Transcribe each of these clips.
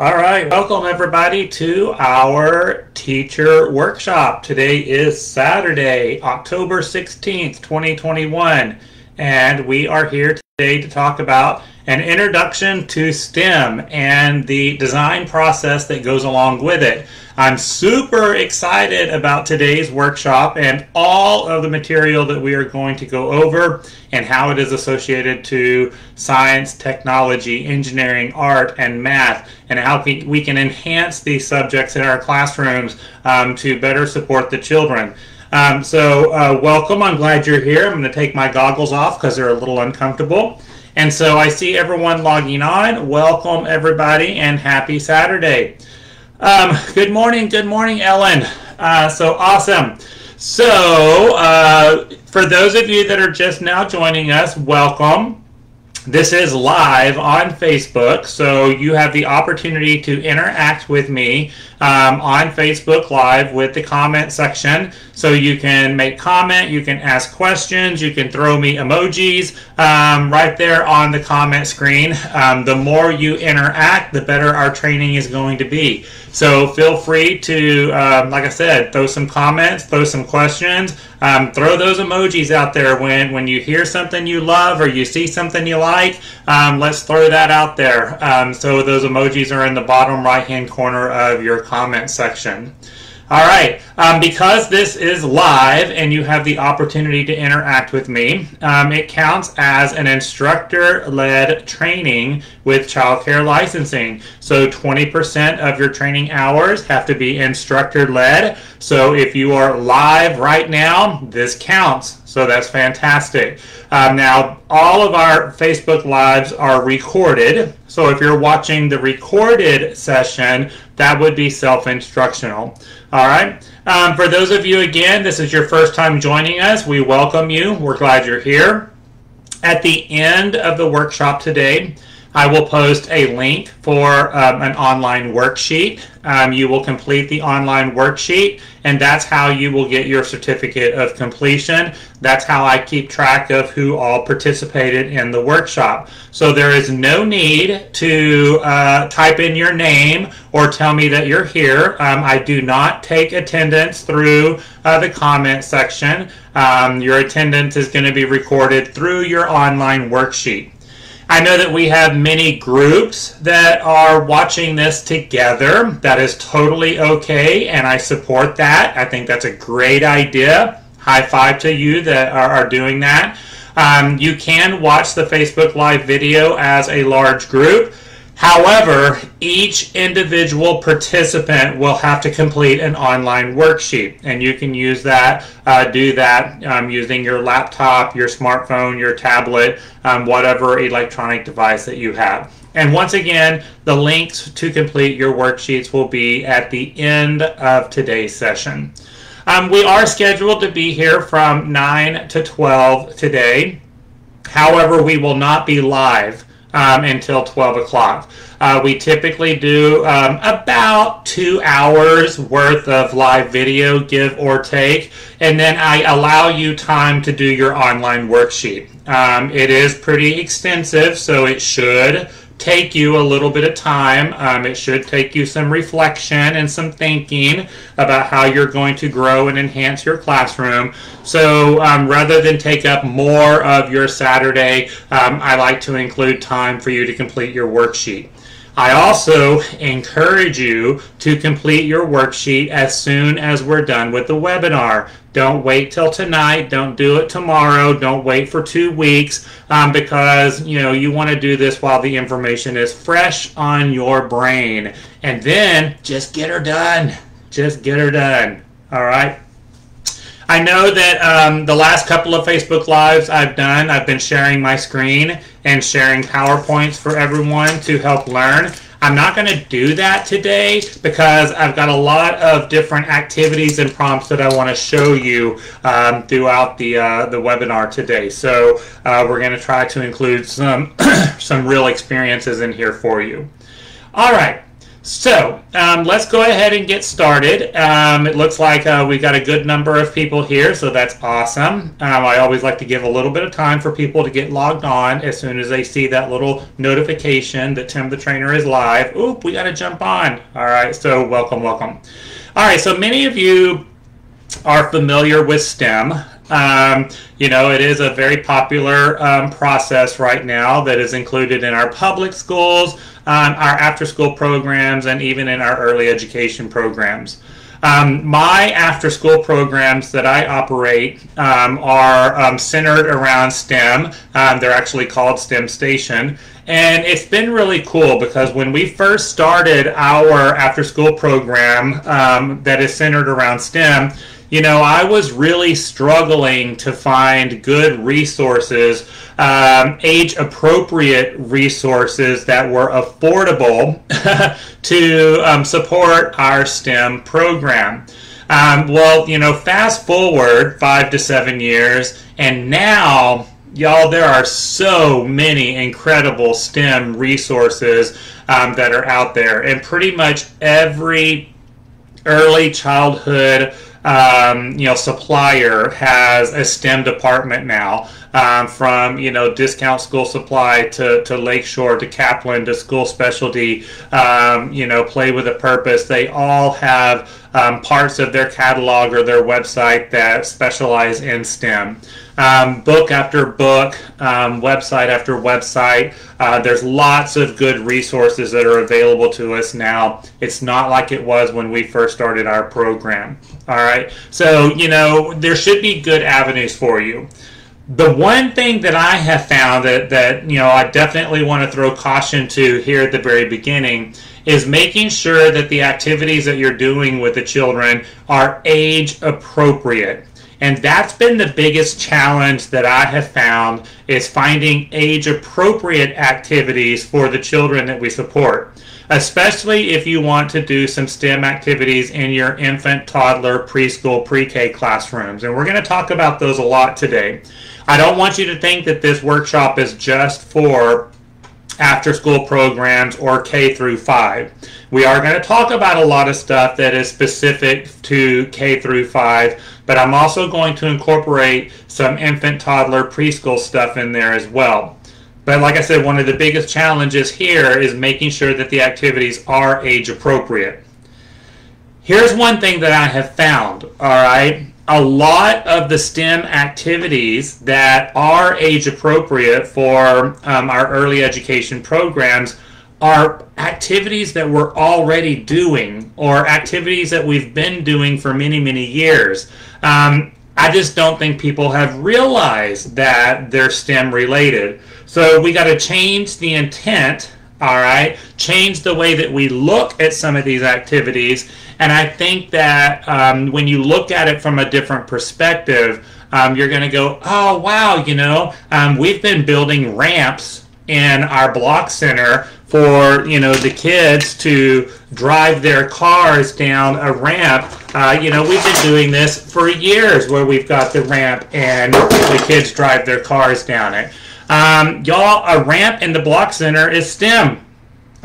All right, welcome everybody to our teacher workshop. Today is Saturday, October 16th, 2021, and we are here today to talk about an introduction to STEM and the design process that goes along with it. I'm super excited about today's workshop and all of the material that we are going to go over and how it is associated to science, technology, engineering, art, and math, and how we can enhance these subjects in our classrooms to better support the children. Welcome. I'm glad you're here. I'm going to take my goggles off because they're a little uncomfortable. And so I see everyone logging on. Welcome, everybody, and happy Saturday. Good morning, Ellen. So awesome. So for those of you that are just now joining us, welcome. This is live on Facebook, so you have the opportunity to interact with me on Facebook Live with the comment section. So you can make comment, you can ask questions, you can throw me emojis right there on the comment screen. The more you interact, the better our training is going to be. So feel free to, like I said, throw some comments, throw some questions, throw those emojis out there when you hear something you love or you see something you like. Let's throw that out there. So those emojis are in the bottom right-hand corner of your comment section. All right, because this is live and you have the opportunity to interact with me, it counts as an instructor-led training with child care licensing. So 20% of your training hours have to be instructor-led. So if you are live right now, this counts. So that's fantastic. Now, all of our Facebook Lives are recorded. So if you're watching the recorded session, that would be self-instructional. All right. For those of you, again, this is your first time joining us, we welcome you. We're glad you're here. At the end of the workshop today, I will post a link for an online worksheet. You will complete the online worksheet, and that's how you will get your certificate of completion. That's how I keep track of who all participated in the workshop. So there is no need to type in your name or tell me that you're here. I do not take attendance through the comment section. Your attendance is going to be recorded through your online worksheet. I know that we have many groups that are watching this together. That is totally okay, and I support that. I think that's a great idea. High five to you that are doing that. You can watch the Facebook Live video as a large group. However, each individual participant will have to complete an online worksheet, and you can use that, do that using your laptop, your smartphone, your tablet, whatever electronic device that you have. And once again, the links to complete your worksheets will be at the end of today's session. We are scheduled to be here from 9 to 12 today. However, we will not be live until 12 o'clock. We typically do about 2 hours worth of live video, give or take, and then I allow you time to do your online worksheet. It is pretty extensive, so it should take you a little bit of time. It should take you some reflection and some thinking about how you're going to grow and enhance your classroom. So rather than take up more of your Saturday, I like to include time for you to complete your worksheet. I also encourage you to complete your worksheet as soon as we're done with the webinar. Don't wait till tonight. Don't do it tomorrow. Don't wait for 2 weeks because you want to do this while the information is fresh on your brain. And then just get her done. Just get her done. All right. I know that the last couple of Facebook Lives I've been sharing my screen and sharing PowerPoints for everyone to help learn. I'm not going to do that today because I've got a lot of different activities and prompts that I want to show you throughout the webinar today. So we're going to try to include some real experiences in here for you. All right. So let's go ahead and get started. It looks like we got a good number of people here, so that's awesome. I always like to give a little bit of time for people to get logged on as soon as they see that little notification that Tim the Trainer is live. Oop, we got to jump on. All right, so welcome, welcome. All right, so many of you are familiar with STEM. You know, it is a very popular process right now that is included in our public schools, our after-school programs, and even in our early education programs. My after-school programs that I operate are centered around STEM. They're actually called STEM Station. And it's been really cool because when we first started our after-school program that is centered around STEM, you know, I was really struggling to find good resources, age-appropriate resources that were affordable to support our STEM program. Well, you know, fast forward 5 to 7 years, and now, y'all, there are so many incredible STEM resources that are out there, and pretty much every early childhood you know, supplier has a STEM department now, from, you know, Discount School Supply to Lakeshore to Kaplan to School Specialty, you know, Play with a Purpose. They all have parts of their catalog or their website that specialize in STEM. Book after book, website after website. There's lots of good resources that are available to us now. It's not like it was when we first started our program. All right, so, you know, there should be good avenues for you. The one thing that I have found that you know, I definitely want to throw caution to here at the very beginning is making sure that the activities that you're doing with the children are age appropriate. And that's been the biggest challenge that I have found, is finding age-appropriate activities for the children that we support, especially if you want to do some STEM activities in your infant, toddler, preschool, pre-K classrooms. And we're going to talk about those a lot today. I don't want you to think that this workshop is just for after-school programs or K through 5. We are going to talk about a lot of stuff that is specific to K through 5, but I'm also going to incorporate some infant, toddler, preschool stuff in there as well. But like I said, one of the biggest challenges here is making sure that the activities are age appropriate. Here's one thing that I have found, all right? A lot of the STEM activities that are age appropriate for our early education programs are activities that we're already doing, or activities that we've been doing for many, many years. I just don't think people have realized that they're STEM related. So we got to change the intent, all right? Change the way that we look at some of these activities. And I think that when you look at it from a different perspective, you're going to go, oh, wow, you know, we've been building ramps in our block center for, you know, the kids to drive their cars down a ramp. You know, we've been doing this for years, where we've got the ramp and the kids drive their cars down it. Y'all, a ramp in the block center is STEM.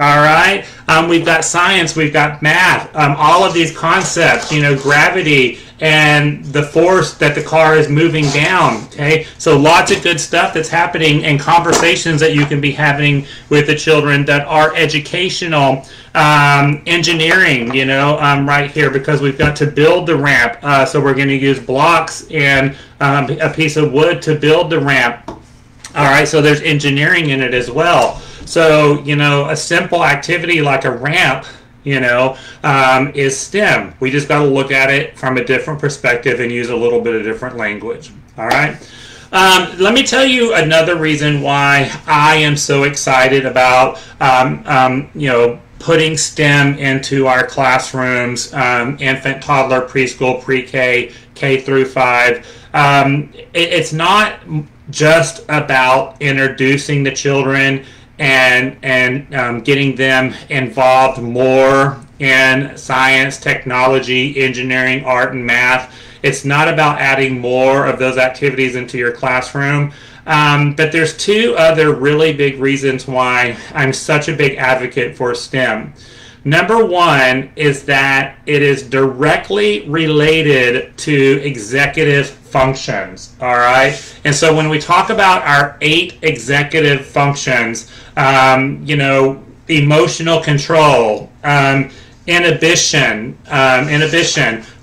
All right, we've got science, we've got math, all of these concepts, you know, gravity and the force that the car is moving down, okay? So lots of good stuff that's happening, and conversations that you can be having with the children that are educational. Engineering, you know, right here, because we've got to build the ramp, so we're going to use blocks and a piece of wood to build the ramp. All right, so there's engineering in it as well. So, you know, a simple activity like a ramp, you know, is STEM. We just got to look at it from a different perspective and use a little bit of different language. All right. Let me tell you another reason why I am so excited about, you know, putting STEM into our classrooms, infant, toddler, preschool, pre-K, K through 5. It's not just about introducing the children and getting them involved more in science, technology, engineering, art, and math. It's not about adding more of those activities into your classroom. But there's two other really big reasons why I'm such a big advocate for STEM. Number one is that it is directly related to executive functions, all right? And so when we talk about our 8 executive functions, emotional control, inhibition,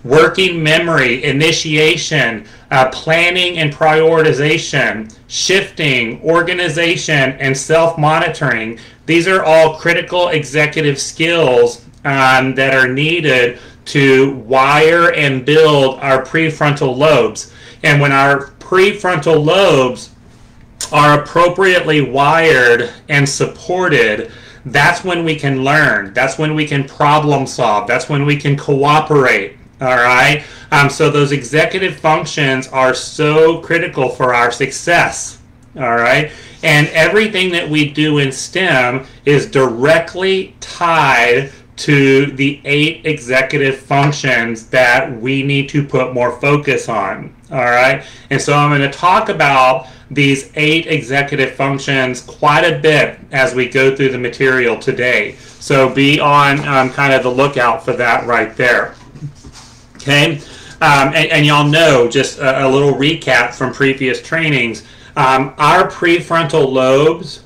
working memory, initiation, planning and prioritization, shifting, organization, and self-monitoring. These are all critical executive skills that are needed to wire and build our prefrontal lobes. And when our prefrontal lobes are appropriately wired and supported, that's when we can learn. That's when we can problem solve. That's when we can cooperate. All right. So those executive functions are so critical for our success. All right. And everything that we do in STEM is directly tied to the 8 executive functions that we need to put more focus on. All right. And so I'm going to talk about these 8 executive functions quite a bit as we go through the material today. So be on kind of the lookout for that right there. Okay. And y'all know, just a little recap from previous trainings, our prefrontal lobes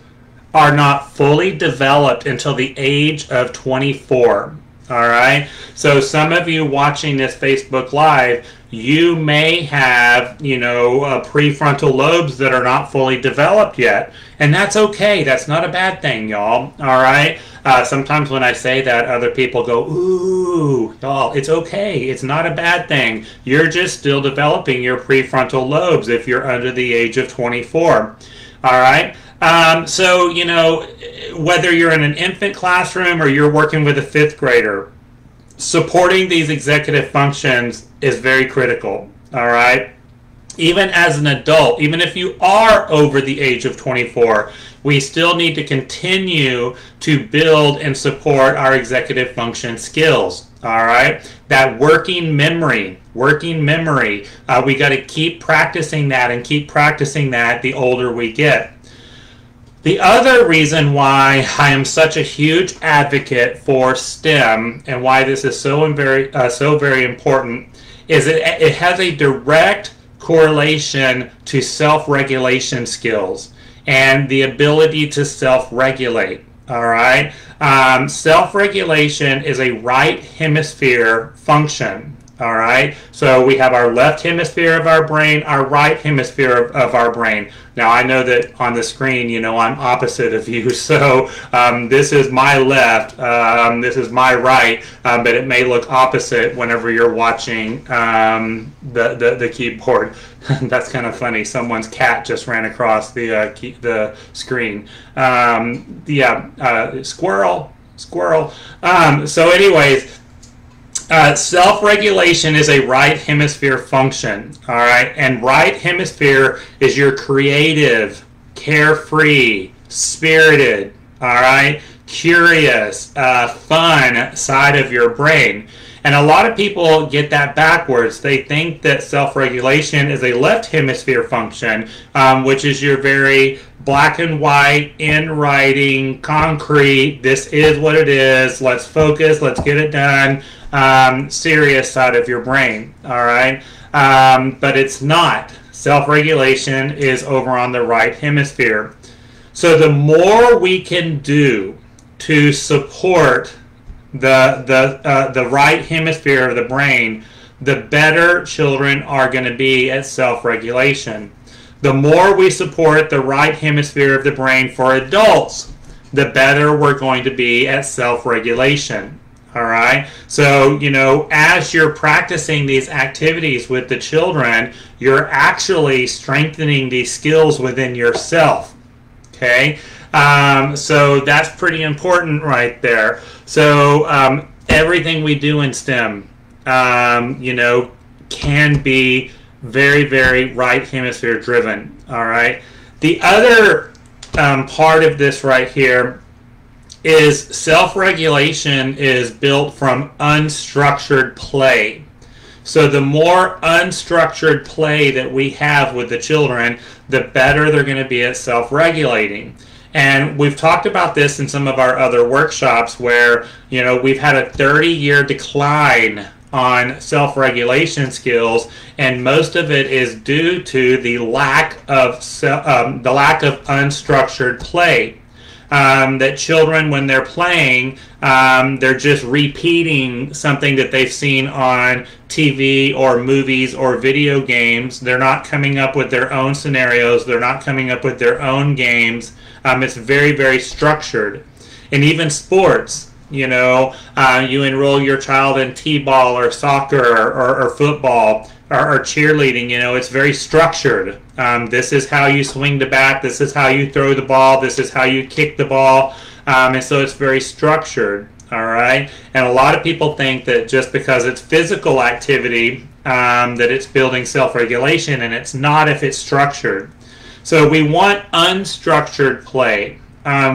are not fully developed until the age of 24. All right. So some of you watching this Facebook Live, you may have, prefrontal lobes that are not fully developed yet. And that's okay. That's not a bad thing, y'all. All right. Sometimes when I say that, other people go, ooh, y'all, it's okay. It's not a bad thing. You're just still developing your prefrontal lobes if you're under the age of 24. All right. So, whether you're in an infant classroom or you're working with a 5th grader, supporting these executive functions is very critical. All right. Even as an adult, even if you are over the age of 24, we still need to continue to build and support our executive function skills. All right. That working memory, we got to keep practicing that and keep practicing that the older we get. The other reason why I am such a huge advocate for STEM and why this is so very important is it has a direct correlation to self-regulation skills and the ability to self-regulate. All right. Self-regulation is a right hemisphere function. All right. So we have our left hemisphere of our brain, our right hemisphere of our brain. Now I know that on the screen, I'm opposite of you. So this is my left, this is my right, but it may look opposite whenever you're watching the keyboard. That's kind of funny. Someone's cat just ran across the screen. Squirrel. So anyways. Self-regulation is a right hemisphere function, all right? And right hemisphere is your creative, carefree, spirited, all right, curious, fun side of your brain. And a lot of people get that backwards. They think that self-regulation is a left hemisphere function, which is your very black and white, in writing, concrete, this is what it is, let's focus, let's get it done, serious side of your brain, all right? But it's not. Self-regulation is over on the right hemisphere. So the more we can do to support the right hemisphere of the brain, the better children are going to be at self-regulation. The more we support the right hemisphere of the brain for adults, the better we're going to be at self-regulation. All right. So, as you're practicing these activities with the children, you're actually strengthening these skills within yourself. Okay. So that's pretty important right there. So everything we do in STEM, can be very, very right hemisphere driven. All right. The other part of this right here is self-regulation is built from unstructured play. So the more unstructured play that we have with the children, the better they're going to be at self-regulating. And we've talked about this in some of our other workshops where, we've had a 30-year decline on self-regulation skills, and most of it is due to the lack of unstructured play. That children, when they're playing, they're just repeating something that they've seen on TV or movies or video games. They're not coming up with their own scenarios. They're not coming up with their own games. It's very, very structured. And even sports, you enroll your child in t-ball or soccer or football or cheerleading, it's very structured. This is how you swing the bat. This is how you throw the ball. This is how you kick the ball. And so it's very structured, all right? And a lot of people think that just because it's physical activity, that it's building self-regulation, and it's not if it's structured. So we want unstructured play,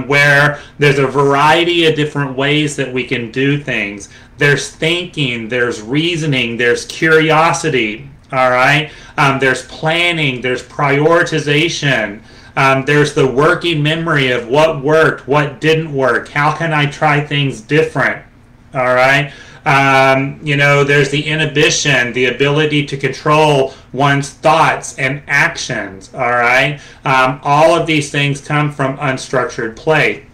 where there's a variety of different ways that we can do things. There's thinking, there's reasoning, there's curiosity, all right? There's planning, there's prioritization, there's the working memory of what worked, what didn't work, how can I try things different, all right? There's the inhibition, the ability to control one's thoughts and actions, all right? All of these things come from unstructured play.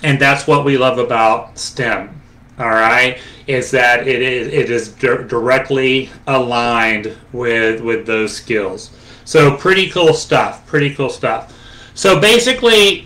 And that's what we love about STEM, all right, is that it is directly aligned with those skills. So pretty cool stuff, So basically,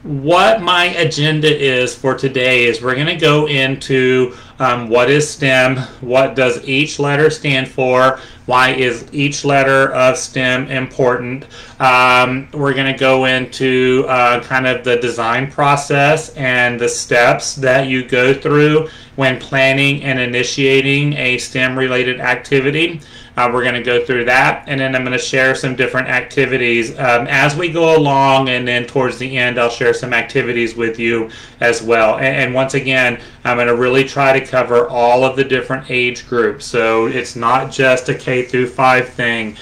what my agenda is for today is we're going to go into what is STEM, what does each letter stand for, why is each letter of STEM important. We're going to go into kind of the design process and the steps that you go through when planning and initiating a STEM-related activity. We're going to go through that, and then I'm going to share some different activities as we go along, and then towards the end I'll share some activities with you as well. And once again, I'm going to really try to cover all of the different age groups, so it's not just a K through 5 thing.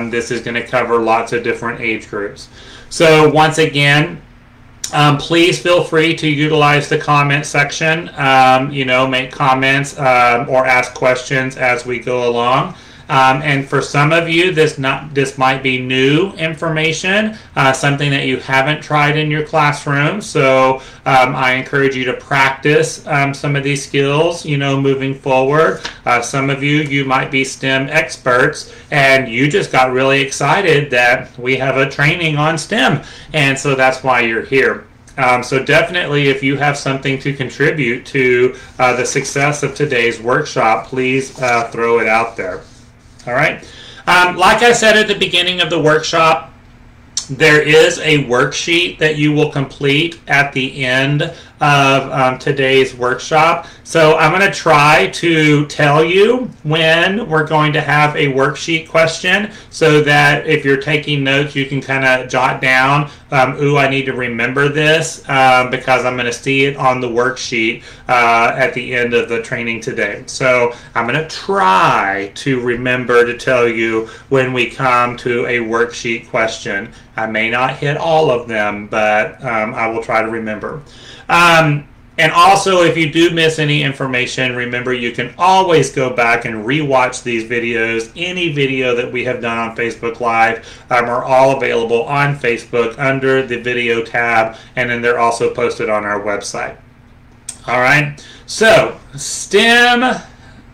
This is going to cover lots of different age groups. So once again, please feel free to utilize the comment section, make comments or ask questions as we go along. And for some of you, this might be new information, something that you haven't tried in your classroom. So I encourage you to practice some of these skills, moving forward. Some of you might be STEM experts, and you just got really excited that we have a training on STEM, and so that's why you're here. So definitely, if you have something to contribute to the success of today's workshop, please throw it out there. All right. Like I said at the beginning of the workshop, there is a worksheet that you will complete at the end of today's workshop. So I'm going to try to tell you when we're going to have a worksheet question, so that if you're taking notes, you can kind of jot down, ooh, I need to remember this, because I'm going to see it on the worksheet at the end of the training today. So I'm going to try to remember to tell you when we come to a worksheet question. I may not hit all of them, but I will try to remember. And also, if you do miss any information, remember you can always go back and rewatch these videos. Any video that we have done on Facebook Live are all available on Facebook under the video tab, and then they're also posted on our website. All right, so STEM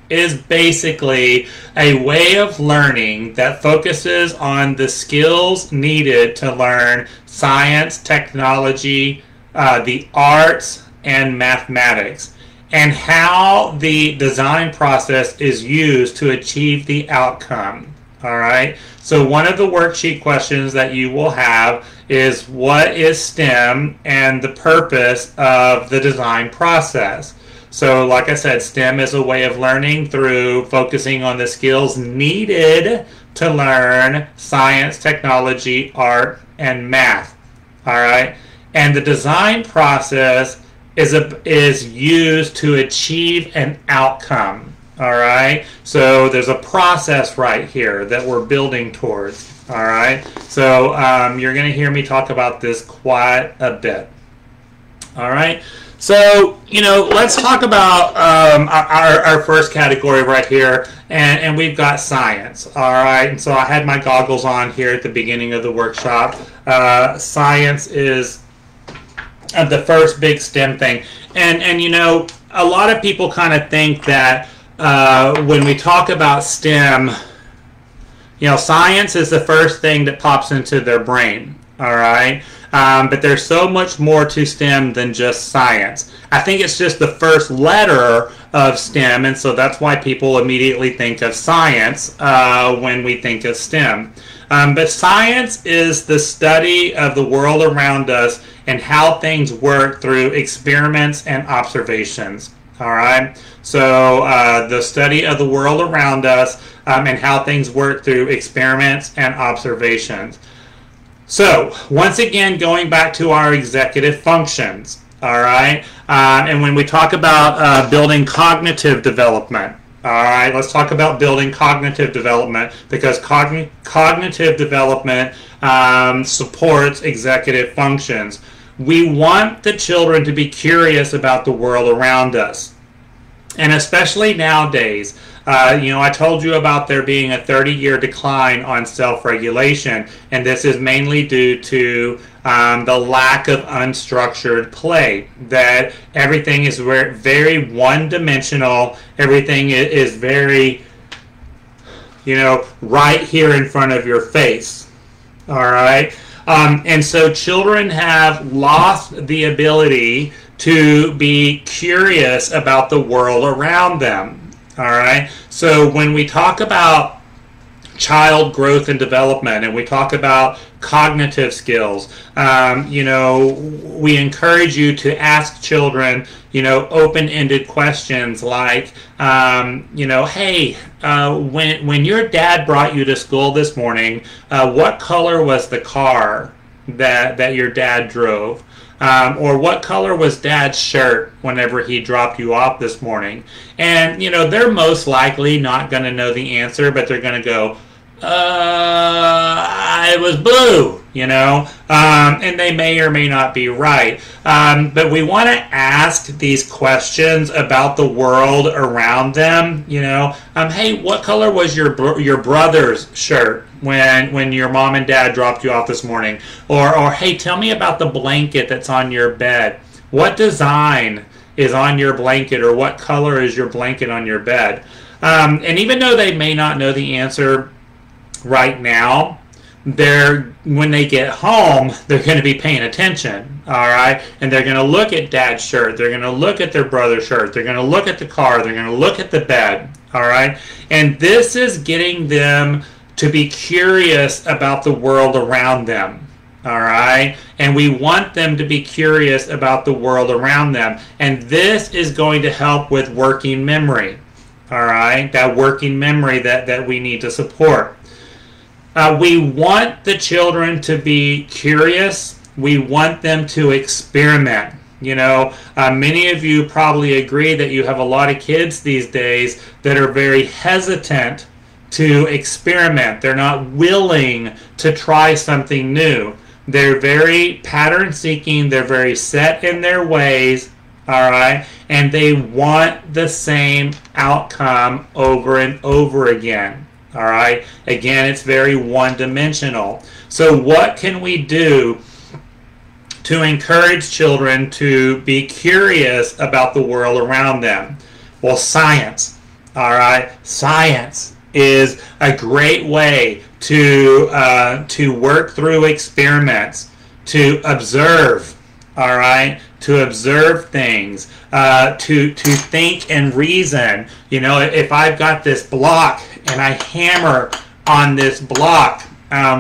is basically a way of learning that focuses on the skills needed to learn science, technology, the arts, and mathematics, and how the design process is used to achieve the outcome. All right, so one of the worksheet questions that you will have is, what is STEM and the purpose of the design process? So like I said, STEM is a way of learning through focusing on the skills needed to learn science, technology, art, and math. All right, and the design process is used to achieve an outcome. All right, so there's a process right here that we're building towards. All right. So you're going to hear me talk about this quite a bit. All right. So, let's talk about our first category right here, and we've got science. All right. And so I had my goggles on here at the beginning of the workshop. Science is the first big STEM thing. And a lot of people kind of think that when we talk about STEM, science is the first thing that pops into their brain. All right. But there's so much more to STEM than just science. I think it's just the first letter of STEM, and so that's why people immediately think of science when we think of STEM. But science is the study of the world around us and how things work through experiments and observations. All right? So the study of the world around us and how things work through experiments and observations. So, once again, going back to our executive functions, all right? And when we talk about building cognitive development, all right, let's talk about building cognitive development, because cognitive development supports executive functions. We want the children to be curious about the world around us. And especially nowadays, I told you about there being a 30-year decline on self-regulation, and this is mainly due to the lack of unstructured play, that everything is very one-dimensional, everything is very, right here in front of your face, all right? And so children have lost the ability to be curious about the world around them. All right. So when we talk about child growth and development, and we talk about cognitive skills, we encourage you to ask children, open-ended questions like, hey, when your dad brought you to school this morning, what color was the car that your dad drove? Or what color was Dad's shirt whenever he dropped you off this morning? And, they're most likely not going to know the answer, but they're going to go, it was blue, and they may or may not be right. But we want to ask these questions about the world around them, hey, what color was your brother's shirt when your mom and dad dropped you off this morning? Or hey, tell me about the blanket that's on your bed. What design is on your blanket, or what color is your blanket on your bed? And even though they may not know the answer right now, when they get home, they're going to be paying attention, all right? And they're going to look at Dad's shirt. They're going to look at their brother's shirt. They're going to look at the car. They're going to look at the bed, all right? And this is getting them to be curious about the world around them, all right? And we want them to be curious about the world around them. And this is going to help with working memory, all right? That working memory that we need to support. We want the children to be curious. We want them to experiment. Many of you probably agree that you have a lot of kids these days that are very hesitant to experiment. They're not willing to try something new. They're very pattern seeking. They're very set in their ways, all right? And they want the same outcome over and over again. All right. Again, it's very one-dimensional. So what can we do to encourage children to be curious about the world around them? Well, science. All right. Science is a great way to work through experiments, to observe. All right. To observe things, to think and reason. If I've got this block and I hammer on this block,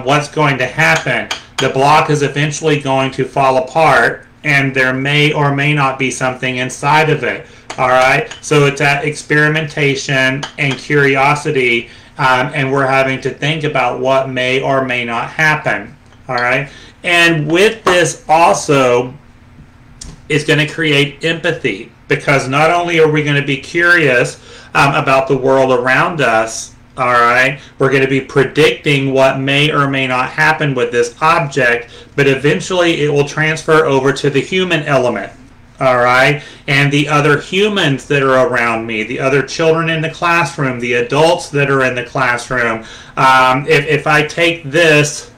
what's going to happen? The block is eventually going to fall apart, and there may or may not be something inside of it. All right? So it's that experimentation and curiosity, and we're having to think about what may or may not happen. All right? And with this also, it's going to create empathy, because not only are we going to be curious about the world around us, All right, we're going to be predicting what may or may not happen with this object, but eventually it will transfer over to the human element. All right, and the other humans that are around me, the other children in the classroom, the adults that are in the classroom. If I take this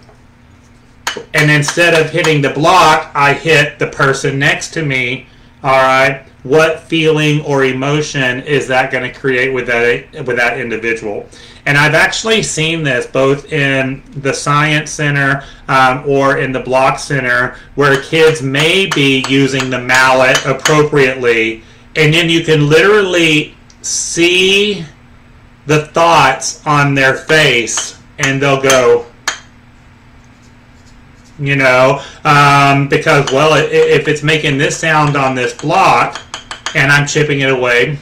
and instead of hitting the block, I hit the person next to me, all right, what feeling or emotion is that going to create with that individual? And I've actually seen this both in the Science Center or in the Block Center, where kids may be using the mallet appropriately, and then you can literally see the thoughts on their face, and they'll go, you know, because, well, if it's making this sound on this block and I'm chipping it away,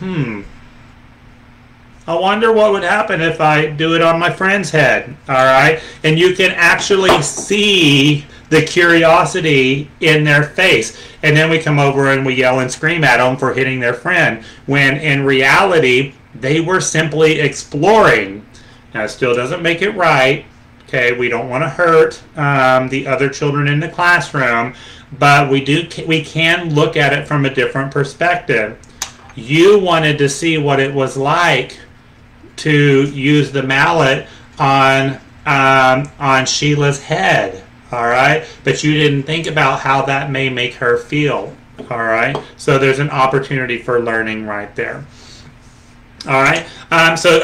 I wonder what would happen if I do it on my friend's head, all right? And you can actually see the curiosity in their face. And then we come over and we yell and scream at them for hitting their friend, when in reality, they were simply exploring. Now, it still doesn't make it right. Okay, we don't want to hurt the other children in the classroom, but we can look at it from a different perspective. You wanted to see what it was like to use the mallet on Sheila's head, all right? But you didn't think about how that may make her feel, all right? So there's an opportunity for learning right there. All right. So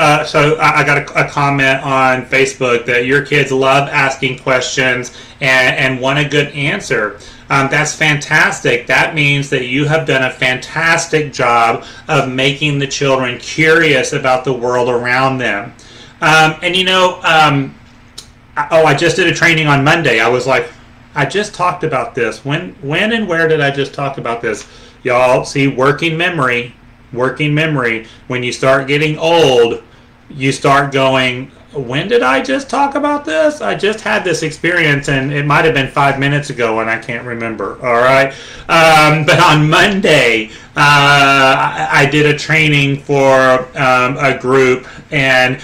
I got a comment on Facebook that your kids love asking questions and want a good answer. That's fantastic. That means that you have done a fantastic job of making the children curious about the world around them. And you know, I just did a training on Monday. I was like, I just talked about this. When and where did I just talk about this? Y'all see, working memory. When you start getting old, you start going, when did I just talk about this? I just had this experience, and it might have been 5 minutes ago, and I can't remember. All right. But on Monday, I did a training for a group, and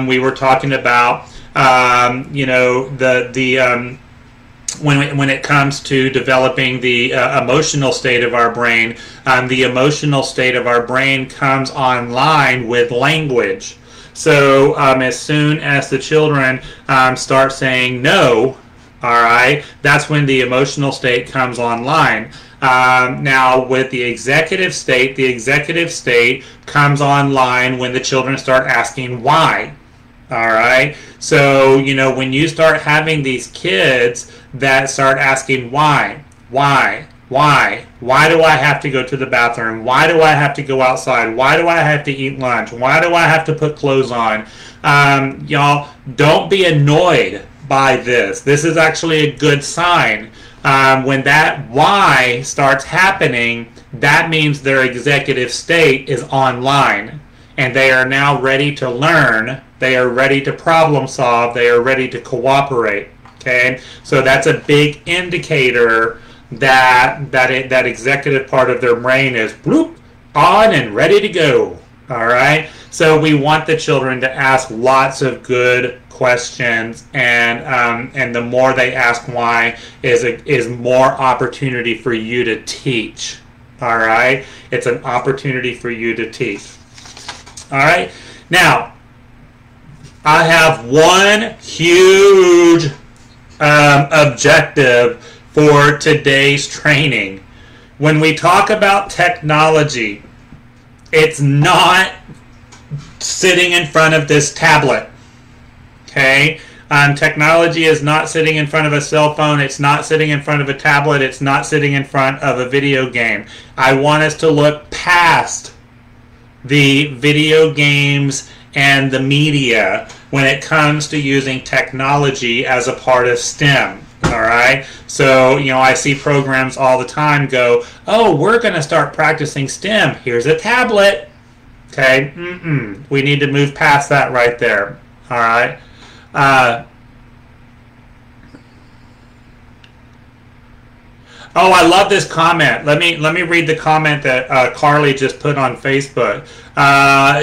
we were talking about, you know, when it comes to developing the emotional state of our brain, the emotional state of our brain comes online with language. So as soon as the children start saying no, all right, that's when the emotional state comes online. Now, with the executive state comes online when the children start asking why. All right. So, you know, when you start having these kids that start asking why do I have to go to the bathroom? Why do I have to go outside? Why do I have to eat lunch? Why do I have to put clothes on? Y'all, don't be annoyed by this. This is actually a good sign. When that why starts happening, that means their executive state is online, and they are now ready to learn. They are ready to problem solve. They are ready to cooperate. Okay, so that's a big indicator that executive part of their brain is bloop, on and ready to go. All right, so we want the children to ask lots of good questions, and the more they ask why is more opportunity for you to teach. All right, it's an opportunity for you to teach. All right, now I have one huge objective for today's training. When we talk about technology, it's not sitting in front of this tablet. Okay? Technology is not sitting in front of a cell phone. It's not sitting in front of a tablet. It's not sitting in front of a video game. I want us to look past the video games and the media when it comes to using technology as a part of STEM. All right, so you know, I see programs all the time go, oh, we're going to start practicing STEM. Here's a tablet. Okay, we need to move past that right there. All right. Oh, I love this comment. Let me read the comment that Carly just put on Facebook.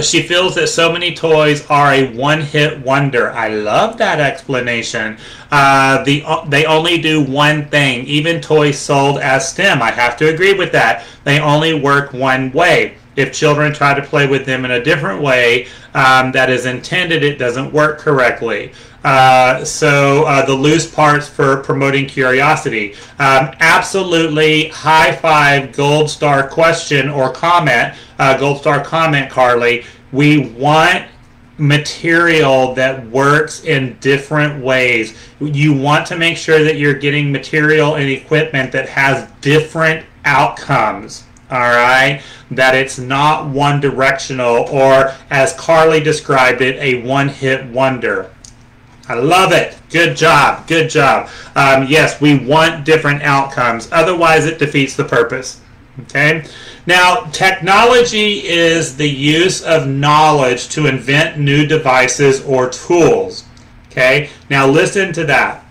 She feels that so many toys are a one-hit wonder. I love that explanation. They only do one thing. Even toys sold as STEM. I have to agree with that. They only work one way. If children try to play with them in a different way that is intended, it doesn't work correctly. The loose parts for promoting curiosity. Absolutely, high five, gold star question or comment, gold star comment, Carly. We want material that works in different ways. You want to make sure that you're getting material and equipment that has different outcomes. All right, that it's not one directional, or as Carly described it, a one-hit wonder. I love it. Good job. Good job. Yes, we want different outcomes. Otherwise, it defeats the purpose. Okay. Now, technology is the use of knowledge to invent new devices or tools. Okay. Now, listen to that.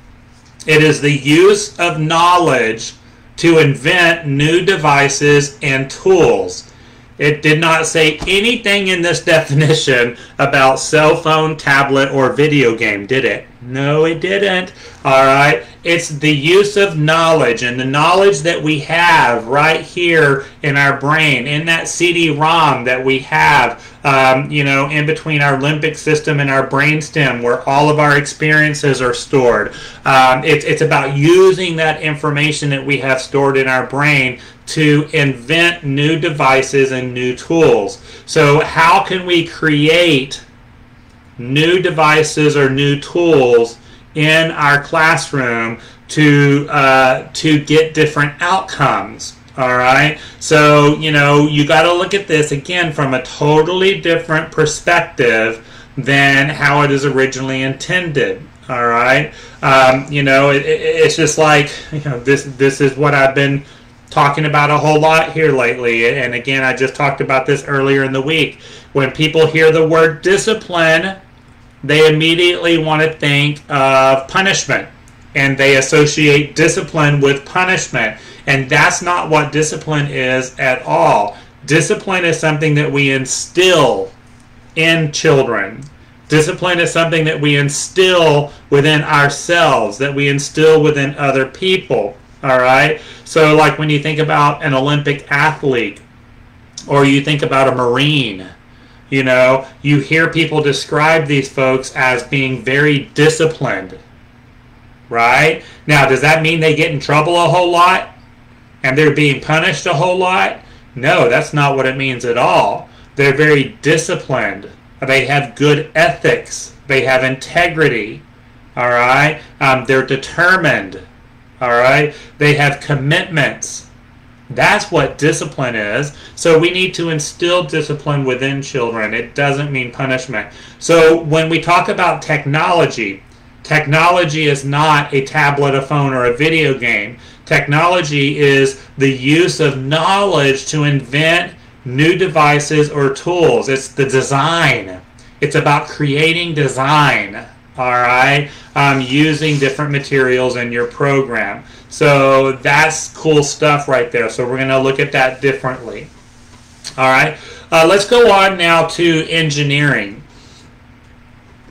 It is the use of knowledge to invent new devices and tools. It did not say anything in this definition about cell phone, tablet, or video game, did it? No, it didn't. All right. It's the use of knowledge, and the knowledge that we have right here in our brain, in that CD-ROM that we have, in between our limbic system and our brainstem, where all of our experiences are stored. It's about using that information that we have stored in our brain to invent new devices and new tools. So how can we create new devices or new tools in our classroom to get different outcomes? All right. So, you got to look at this again from a totally different perspective than how it is originally intended. All right. It's just like, this is what I've been talking about a whole lot here lately. And again, I just talked about this earlier in the week. When people hear the word discipline, they immediately want to think of punishment, and they associate discipline with punishment. And that's not what discipline is at all. Discipline is something that we instill in children. Discipline is something that we instill within ourselves, that we instill within other people. All right? So like when you think about an Olympic athlete, or you think about a Marine, you hear people describe these folks as being very disciplined, right? Now, does that mean they get in trouble a whole lot and they're being punished a whole lot? No, that's not what it means at all. They're very disciplined. They have good ethics. They have integrity, all right? They're determined, all right? They have commitments. That's what discipline is. So we need to instill discipline within children. It doesn't mean punishment. So when we talk about technology, technology is not a tablet, a phone, or a video game. Technology is the use of knowledge to invent new devices or tools. It's the design. It's about creating design, all right, using different materials in your program. So that's cool stuff right there. So we're going to look at that differently. All right. Let's go on now to engineering.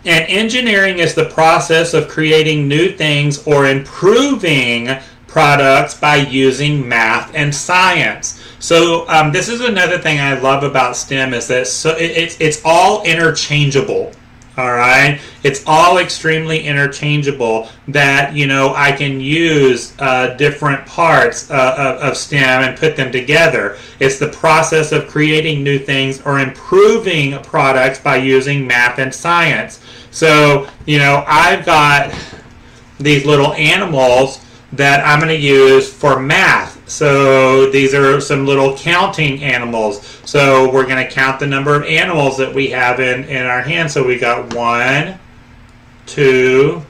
And engineering is the process of creating new things or improving products by using math and science. So this is another thing I love about STEM, is that it's all interchangeable. All right, it's all extremely interchangeable, that I can use different parts of STEM and put them together. It's the process of creating new things or improving products by using math and science. So I've got these little animals that I'm going to use for math. So these are some little counting animals. So we're going to count the number of animals that we have in our hand. So we got 1, 2,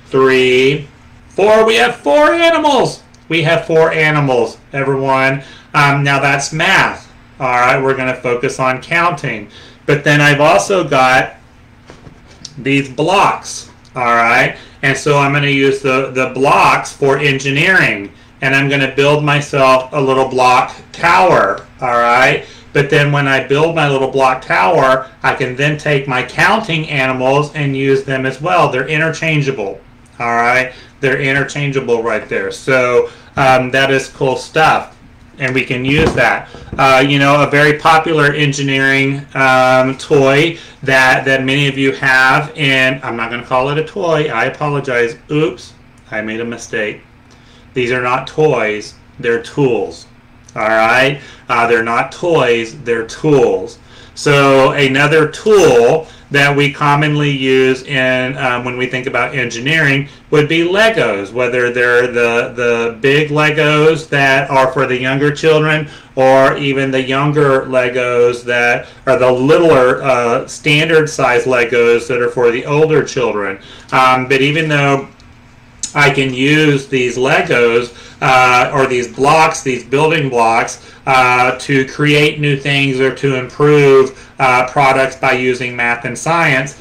3, 4. We have 4 animals. We have 4 animals, everyone. Now that's math. All right, we're going to focus on counting. But then I've also got these blocks. All right, and so I'm going to use the blocks for engineering. and I'm going to build myself a little block tower, all right? But then when I build my little block tower, I can then take my counting animals and use them as well. They're interchangeable, all right? They're interchangeable right there. So that is cool stuff, and we can use that. You know, a very popular engineering toy that many of you have, and I'm not going to call it a toy. I apologize. Oops, I made a mistake. These are not toys. They're tools. All right? They're not toys. They're tools. So another tool that we commonly use in when we think about engineering would be Legos, whether they're the big Legos that are for the younger children, or even the younger Legos that are the littler standard size Legos that are for the older children. But even though I can use these Legos or these blocks, these building blocks, to create new things or to improve products by using math and science.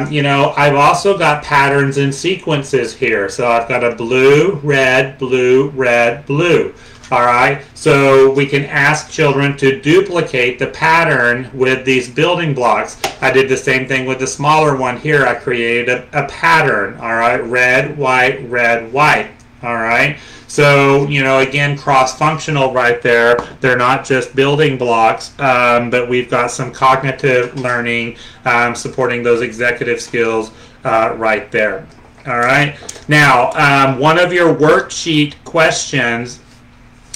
You know, I've also got patterns and sequences here. So I've got a blue, red, blue, red, blue. All right, so we can ask children to duplicate the pattern with these building blocks. I did the same thing with the smaller one here. I created a pattern, all right, red, white, all right. So, you know, again, cross-functional right there. They're not just building blocks, but we've got some cognitive learning supporting those executive skills right there. All right. Now, one of your worksheet questions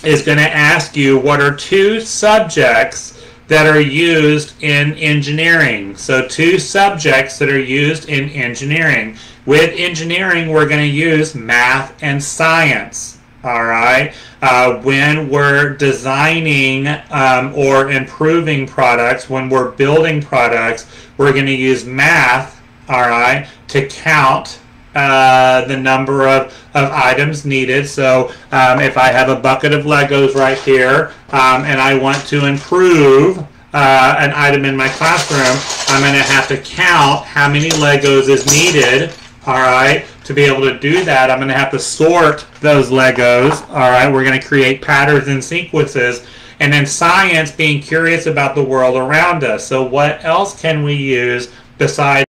is going to ask you what are two subjects that are used in engineering. So 2 subjects that are used in engineering. With engineering, we're going to use math and science. All right. When we're designing or improving products, when we're building products, we're going to use math, all right, to count the number of items needed. So if I have a bucket of Legos right here and I want to improve an item in my classroom, I'm going to have to count how many Legos is needed. All right, to be able to do that, I'm going to have to sort those Legos. All right, we're going to create patterns and sequences. And then science, being curious about the world around us. So what else can we use besides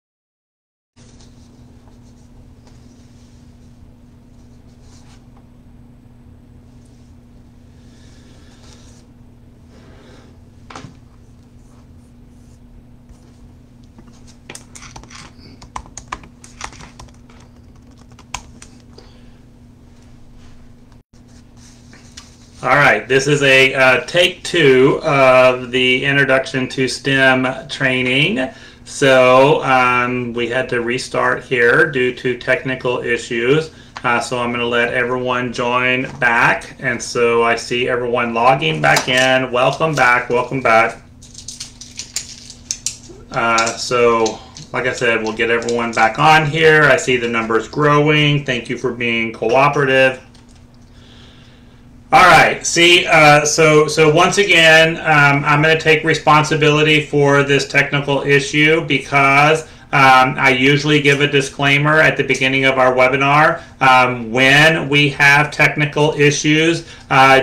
All right, this is a take 2 of the Introduction to STEM training. So we had to restart here due to technical issues. So I'm going to let everyone join back. And so I see everyone logging back in. Welcome back. Welcome back. So like I said, we'll get everyone back on here. I see the numbers growing. Thank you for being cooperative. All right, see, so once again, I'm going to take responsibility for this technical issue because I usually give a disclaimer at the beginning of our webinar. When we have technical issues,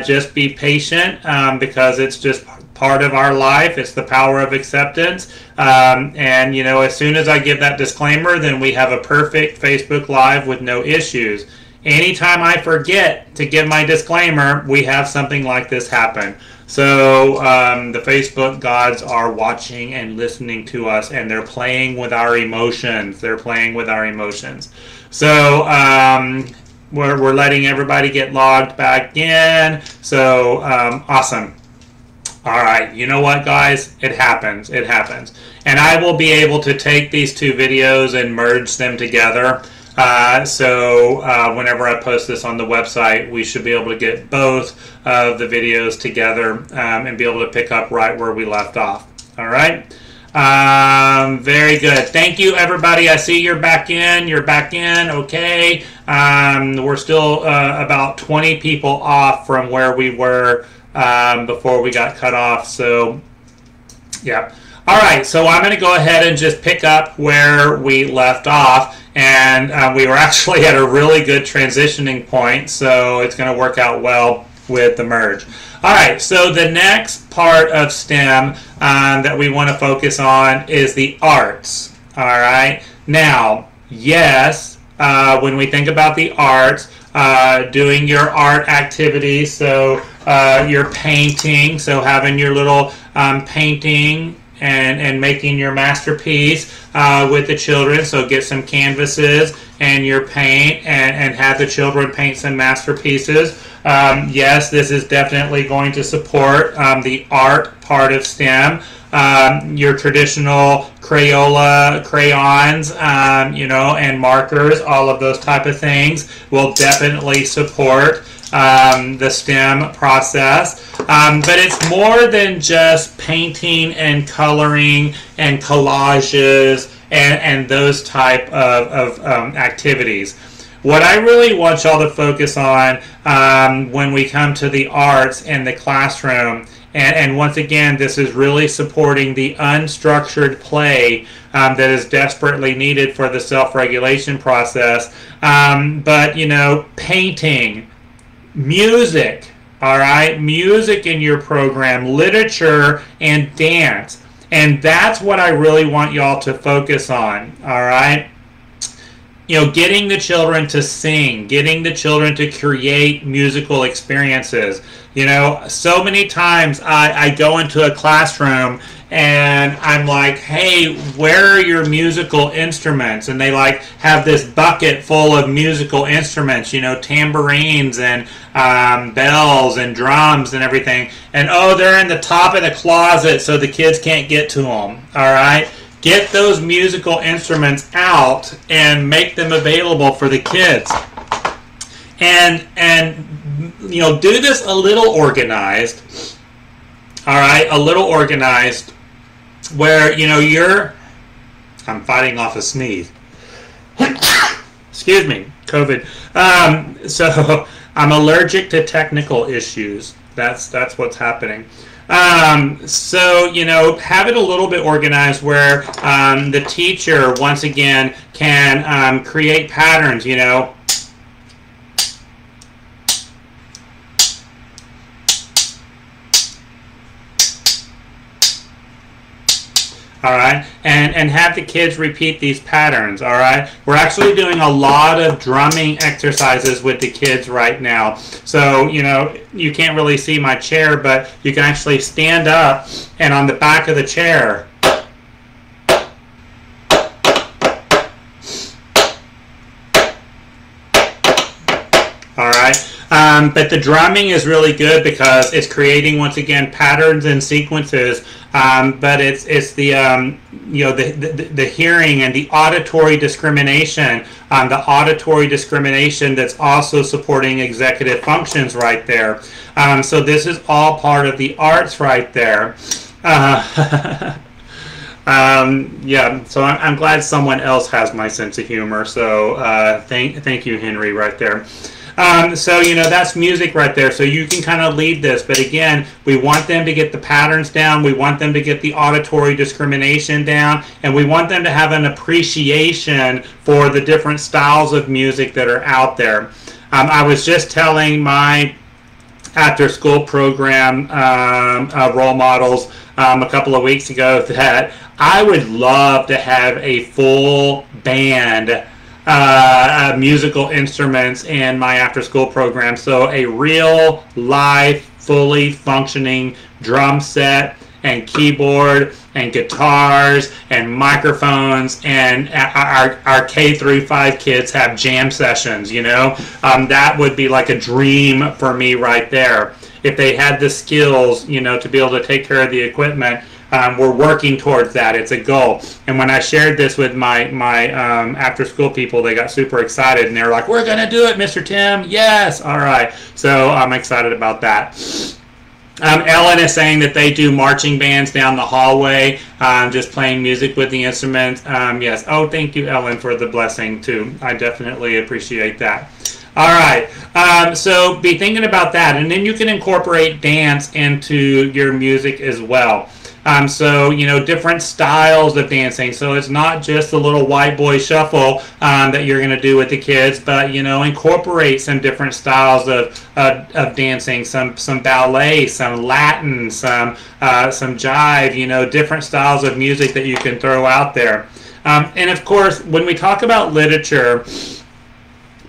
just be patient because it's just part of our life. It's the power of acceptance. And, you know, as soon as I give that disclaimer, then we have a perfect Facebook Live with no issues. Anytime I forget to give my disclaimer, we have something like this happen. So the Facebook gods are watching and listening to us, and they're playing with our emotions. They're playing with our emotions. So we're letting everybody get logged back in. So awesome. All right, you know what, guys? It happens. It happens. And I will be able to take these 2 videos and merge them together. So whenever I post this on the website, we should be able to get both of the videos together and be able to pick up right where we left off. All right. Very good. Thank you, everybody. I see you're back in. You're back in. Okay. We're still about 20 people off from where we were before we got cut off. So, yeah. All right, so I'm going to go ahead and just pick up where we left off. And we were actually at a really good transitioning point, so it's going to work out well with the merge. All right, so the next part of STEM that we want to focus on is the arts. All right, now, yes, when we think about the arts, doing your art activities, so your painting, so having your little painting and making your masterpiece with the children. So get some canvases and your paint and have the children paint some masterpieces. Yes, this is definitely going to support the art part of STEM. Your traditional Crayola crayons, and markers, all of those type of things will definitely support the STEM process. But it's more than just painting and coloring and collages and those type of activities. What I really want y'all to focus on when we come to the arts in the classroom, and once again, this is really supporting the unstructured play that is desperately needed for the self-regulation process. But, painting, music, all right? Music in your program, literature, and dance. And that's what I really want y'all to focus on, all right? Getting the children to sing, getting the children to create musical experiences. So many times I go into a classroom and I'm like, hey, where are your musical instruments? And they have this bucket full of musical instruments, tambourines and bells and drums and everything. And they're in the top of the closet so the kids can't get to them, all right? Get those musical instruments out and make them available for the kids. And do this a little organized. All right, a little organized where, I'm fighting off a sneeze. Excuse me, COVID. So I'm allergic to technical issues. That's what's happening. So, have it a little bit organized where the teacher, once again, can create patterns, all right, and have the kids repeat these patterns, all right? We're actually doing a lot of drumming exercises with the kids right now. So, you can't really see my chair, but you can actually stand up and on the back of the chair, all right? But the drumming is really good because it's creating, once again, patterns and sequences. But it's the the hearing and the auditory discrimination. The auditory discrimination that's also supporting executive functions right there. So this is all part of the arts right there. Yeah, so I'm glad someone else has my sense of humor. So thank you, Henry, right there. So, that's music right there. So you can kind of lead this. But again, we want them to get the patterns down. We want them to get the auditory discrimination down. And we want them to have an appreciation for the different styles of music that are out there. I was just telling my after-school program role models a couple of weeks ago that I would love to have a full band musical instruments in my after-school program. So a real live, fully functioning drum set and keyboard and guitars and microphones, and our K through 5 kids have jam sessions, that would be like a dream for me right there. If they had the skills, to be able to take care of the equipment. We're working towards that. It's a goal. And when I shared this with my after school people, they got super excited and they were like, "We're gonna do it, Mr. Tim." Yes. All right. So I'm excited about that. Ellen is saying that they do marching bands down the hallway, just playing music with the instruments. Yes. Oh, thank you, Ellen, for the blessing too. I definitely appreciate that. All right, so be thinking about that, and then you can incorporate dance into your music as well. So, different styles of dancing. So it's not just the little white boy shuffle that you're going to do with the kids, but, incorporate some different styles of dancing, some ballet, some Latin, some jive, different styles of music that you can throw out there. And of course, when we talk about literature,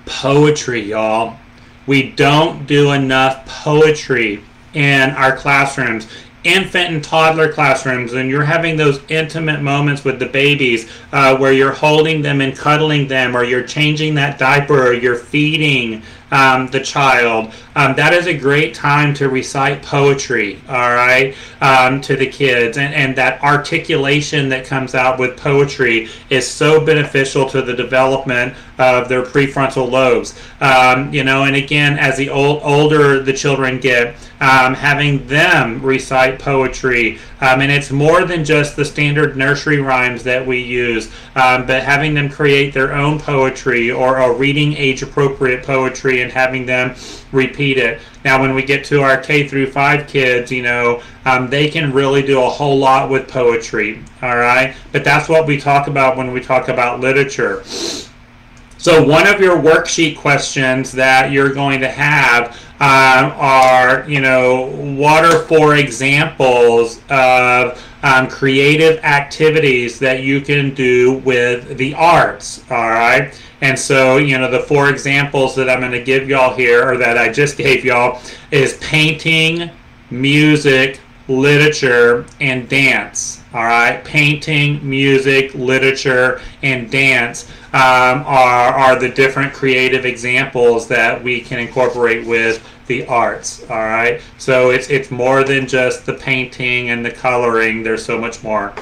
poetry, y'all, we don't do enough poetry in our classrooms, infant and toddler classrooms, and you're having those intimate moments with the babies where you're holding them and cuddling them, or you're changing that diaper, or you're feeding the child. That is a great time to recite poetry, all right, to the kids. And that articulation that comes out with poetry is so beneficial to the development of their prefrontal lobes. And again, as the older the children get, having them recite poetry, and it's more than just the standard nursery rhymes that we use, but having them create their own poetry, or reading age-appropriate poetry and having them repeat it. Now, when we get to our K through 5 kids, they can really do a whole lot with poetry, all right? But that's what we talk about when we talk about literature. So one of your worksheet questions that you're going to have are, what are 4 examples of creative activities that you can do with the arts, all right? And so, the 4 examples that I'm going to give y'all here, or that I just gave y'all, is painting, music, literature, and dance. All right, painting, music, literature, and dance are the different creative examples that we can incorporate with the arts. All right, so it's more than just the painting and the coloring. There's so much more.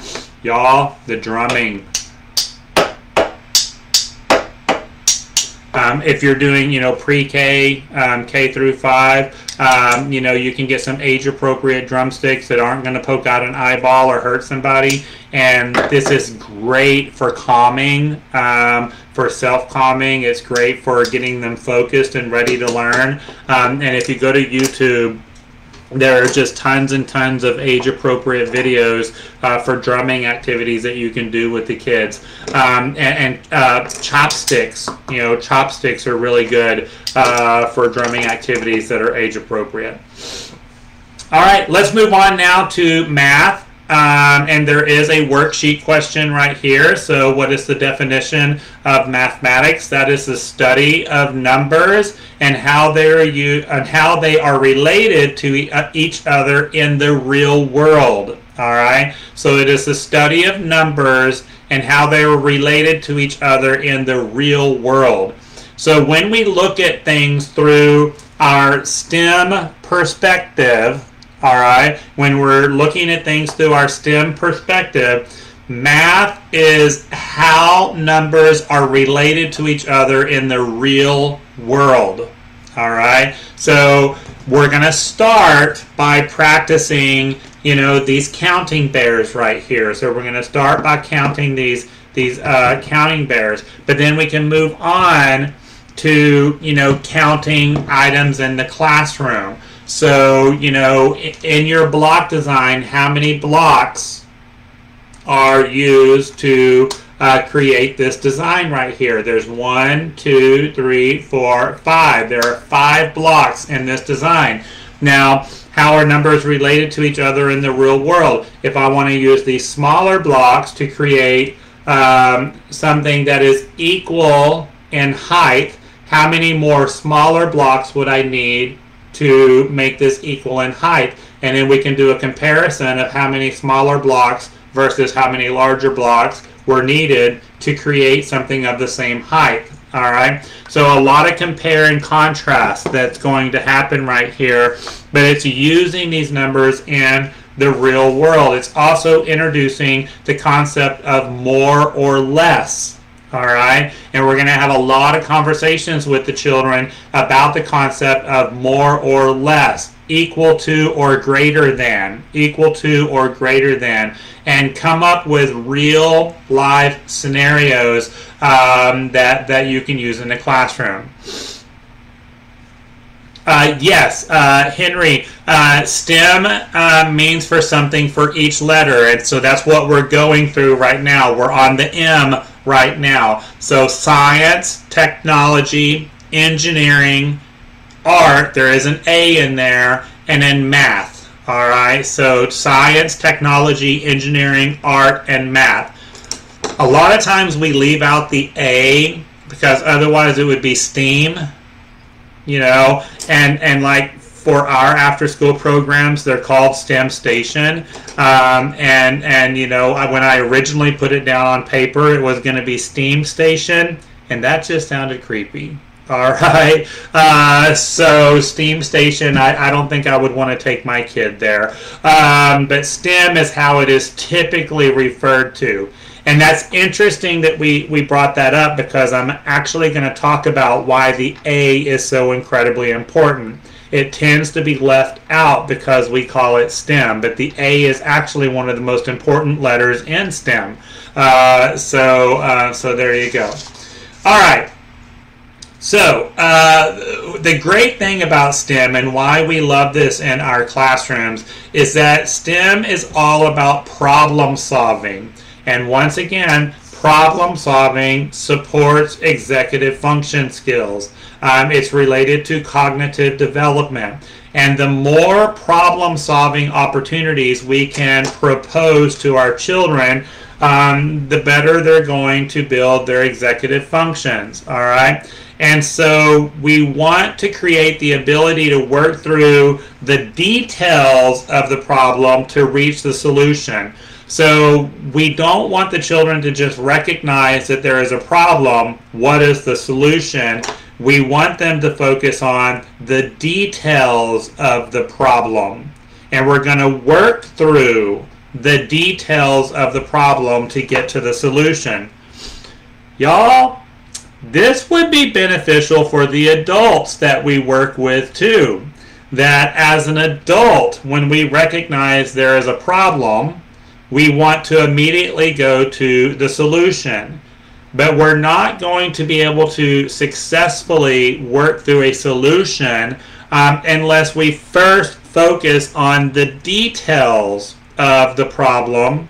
Y'all, the drumming. If you're doing, pre-K, K through 5, you can get some age-appropriate drumsticks that aren't going to poke out an eyeball or hurt somebody. And this is great for calming, for self-calming. It's great for getting them focused and ready to learn. And if you go to YouTube, there are just tons and tons of age-appropriate videos for drumming activities that you can do with the kids. And chopsticks, chopsticks are really good for drumming activities that are age-appropriate. All right, let's move on now to math. And there is a worksheet question right here. So what is the definition of mathematics? That is the study of numbers and how they are related to each other in the real world. All right. So it is the study of numbers and how they are related to each other in the real world. So when we look at things through our STEM perspective, all right, when we're looking at things through our STEM perspective, math is how numbers are related to each other in the real world. All right, so we're going to start by practicing, these counting bears right here. So we're going to start by counting these counting bears, but then we can move on to, counting items in the classroom. So, in your block design, how many blocks are used to create this design right here? There's 1, 2, 3, 4, 5. There are 5 blocks in this design. Now, how are numbers related to each other in the real world? If I want to use these smaller blocks to create something that is equal in height, how many more smaller blocks would I need to make this equal in height? And then we can do a comparison of how many smaller blocks versus how many larger blocks were needed to create something of the same height. All right, so a lot of compare and contrast that's going to happen right here, but it's using these numbers in the real world. It's also introducing the concept of more or less. All right, and we're going to have a lot of conversations with the children about the concept of more or less, equal to or greater than, and come up with real live scenarios that you can use in the classroom. Yes, Henry, STEM means for something for each letter, and so that's what we're going through right now. We're on the M right now. So science, technology, engineering, art, there is an A in there, and then math. All right, so science, technology, engineering, art, and math. A lot of times we leave out the A because otherwise it would be STEAM, and like for our after school programs, they're called STEM Station. And when I originally put it down on paper, it was going to be STEAM Station, and that just sounded creepy. All right, so STEAM Station, I don't think I would want to take my kid there. But STEM is how it is typically referred to. And that's interesting that we brought that up, because I'm actually going to talk about why the A is so incredibly important. It tends to be left out because we call it STEM, but the A is actually one of the most important letters in STEM. So there you go. All right. So the great thing about STEM and why we love this in our classrooms is that STEM is all about problem solving. And once again, problem solving supports executive function skills. It's related to cognitive development. And the more problem solving opportunities we can propose to our children, the better they're going to build their executive functions. All right. And so we want to create the ability to work through the details of the problem to reach the solution. So we don't want the children to just recognize that there is a problem. What is the solution? We want them to focus on the details of the problem. And we're going to work through the details of the problem to get to the solution. Y'all, this would be beneficial for the adults that we work with too. That as an adult, when we recognize there is a problem, we want to immediately go to the solution. But we're not going to be able to successfully work through a solution unless we first focus on the details of the problem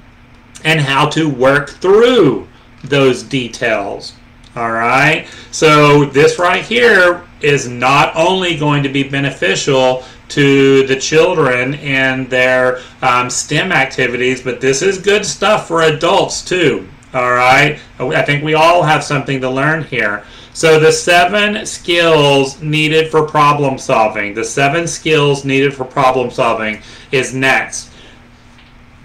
and how to work through those details. All right, so this right here is not only going to be beneficial to the children and their STEM activities, but this is good stuff for adults too. All right, I think we all have something to learn here. So the 7 skills needed for problem solving, the 7 skills needed for problem solving is next.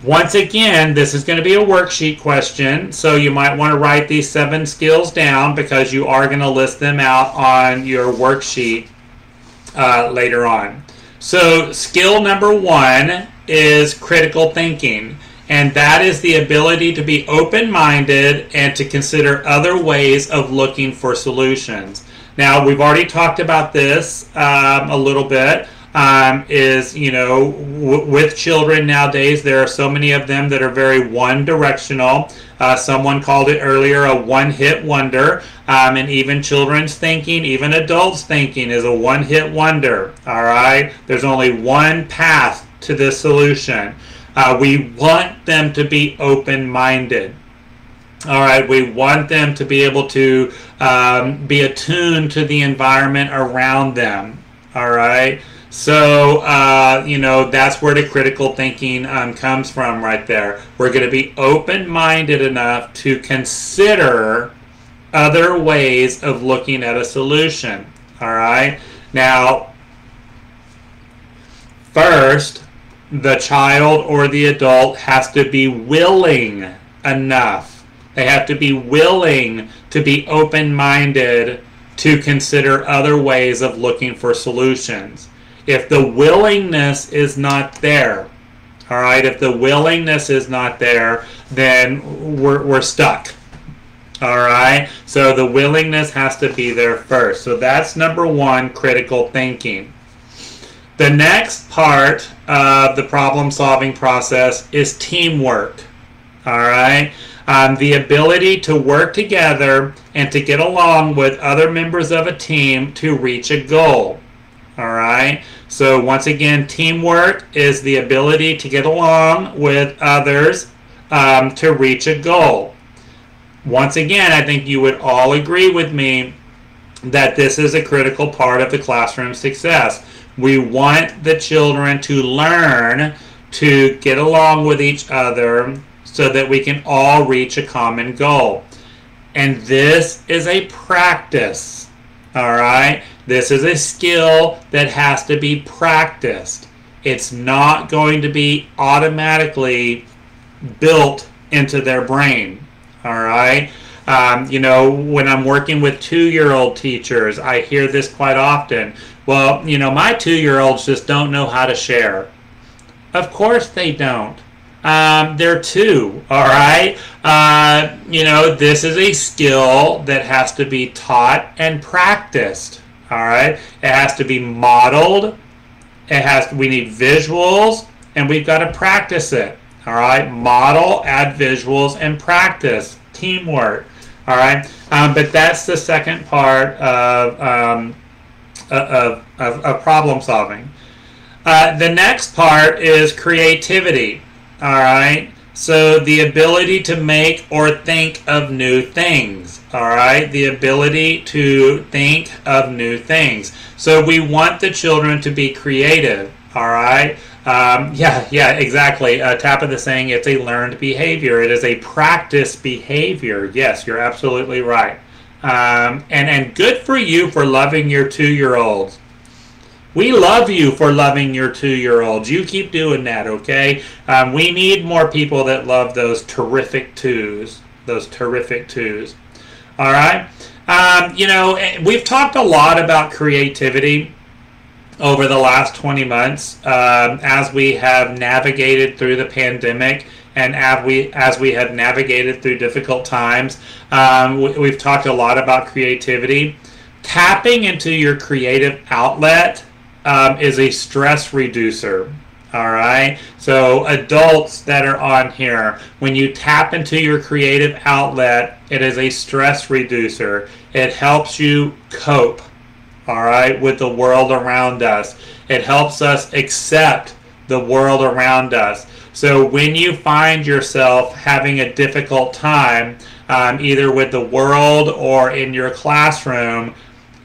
Once again, this is going to be a worksheet question, so you might want to write these 7 skills down because you are going to list them out on your worksheet later on. So skill number 1 is critical thinking, and that is the ability to be open-minded and to consider other ways of looking for solutions. Now, we've already talked about this a little bit. With children nowadays, there are so many of them that are very one-directional. Someone called it earlier a one-hit wonder. And even children's thinking, even adults thinking is a one-hit wonder. All right? There's only one path to this solution. We want them to be open-minded. All right, we want them to be able to be attuned to the environment around them. All right? So, that's where the critical thinking comes from right there. We're going to be open-minded enough to consider other ways of looking at a solution. All right? Now, first, the child or the adult has to be willing enough. They have to be willing to be open-minded to consider other ways of looking for solutions. If the willingness is not there, all right, if the willingness is not there, then we're stuck. All right, so the willingness has to be there first. So that's number 1, critical thinking. The next part of the problem-solving process is teamwork. All right, the ability to work together and to get along with other members of a team to reach a goal. All right. So once again, teamwork is the ability to get along with others to reach a goal. Once again, I think you would all agree with me that this is a critical part of the classroom success. We want the children to learn to get along with each other so that we can all reach a common goal. And this is a practice. All right. This is a skill that has to be practiced. It's not going to be automatically built into their brain. All right. You know, when I'm working with 2-year-old teachers, I hear this quite often. Well, you know, my 2-year-olds just don't know how to share. Of course they don't. They're 2, all right? You know, this is a skill that has to be taught and practiced, all right? It has to be modeled. We need visuals, and we've got to practice it, all right? Model, add visuals, and practice. Teamwork, all right? But that's the second part of problem solving. The next part is creativity. All right. So the ability to make or think of new things. All right. The ability to think of new things. So we want the children to be creative. All right. Yeah, exactly. Tappa is saying it's a learned behavior. It is a practice behavior. Yes, you're absolutely right. And good for you for loving your 2-year-olds. We love you for loving your 2-year-olds. You keep doing that, okay? We need more people that love those terrific 2s. Those terrific 2s. All right? You know, we've talked a lot about creativity over the last 20 months as we have navigated through the pandemic and as we have navigated through difficult times. We've talked a lot about creativity. Tapping into your creative outlet is a stress reducer. All right. So adults that are on here, when you tap into your creative outlet, it is a stress reducer. It helps you cope, all right, with the world around us. It helps us accept the world around us. So when you find yourself having a difficult time, either with the world or in your classroom,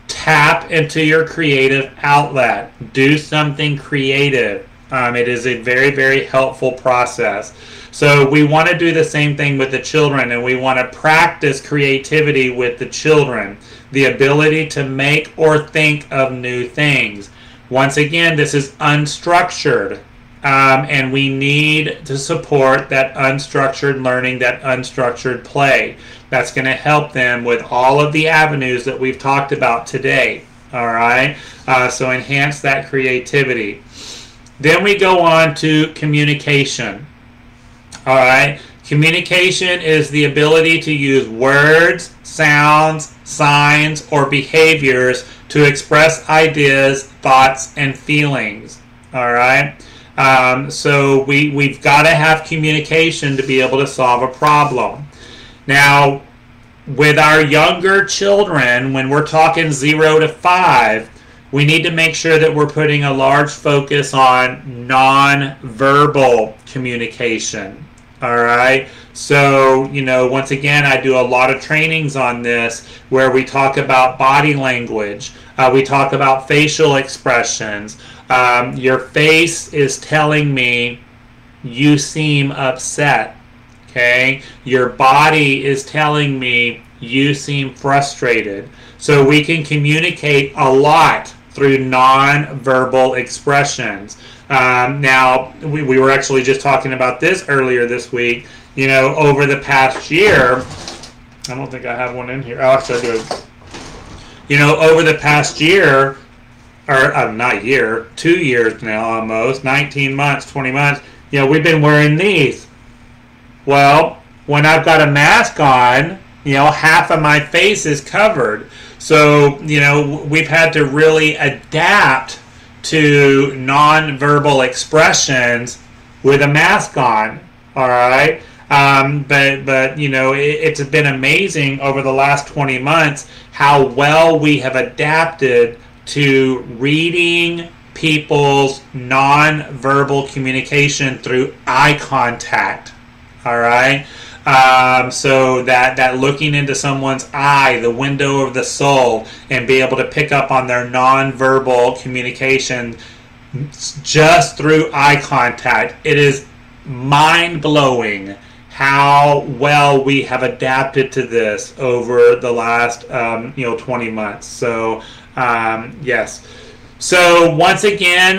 tap into your creative outlet. Do something creative. It is a very, very helpful process. So we want to do the same thing with the children, and we want to practice creativity with the children. The ability to make or think of new things. Once again, this is unstructured. And we need to support that unstructured learning, that unstructured play. That's going to help them with all of the avenues that we've talked about today. All right? So enhance that creativity. Then we go on to communication. All right? Communication is the ability to use words, sounds, signs, or behaviors to express ideas, thoughts, and feelings. All right? So we've got to have communication to be able to solve a problem. Now, with our younger children, when we're talking 0 to 5, we need to make sure that we're putting a large focus on non-verbal communication. All right. So, you know, once again, I do a lot of trainings on this where we talk about body language. We talk about facial expressions. Your face is telling me you seem upset. Okay. Your body is telling me you seem frustrated. So we can communicate a lot through non-verbal expressions. Now, we were actually just talking about this earlier this week. You know, over the past year, I don't think I have one in here. Oh, actually I do. You know, over the past year, or not year, 2 years now almost, 19 months, 20 months, you know, we've been wearing these. Well, when I've got a mask on, you know, half of my face is covered. So, you know, we've had to really adapt to non-verbal expressions with a mask on, all right? But you know, it's been amazing over the last 20 months how well we have adapted to reading people's non-verbal communication through eye contact. All right. So that looking into someone's eye, the window of the soul, and be able to pick up on their non-verbal communication just through eye contact. It is mind-blowing how well we have adapted to this over the last 20 months. So yes. So once again,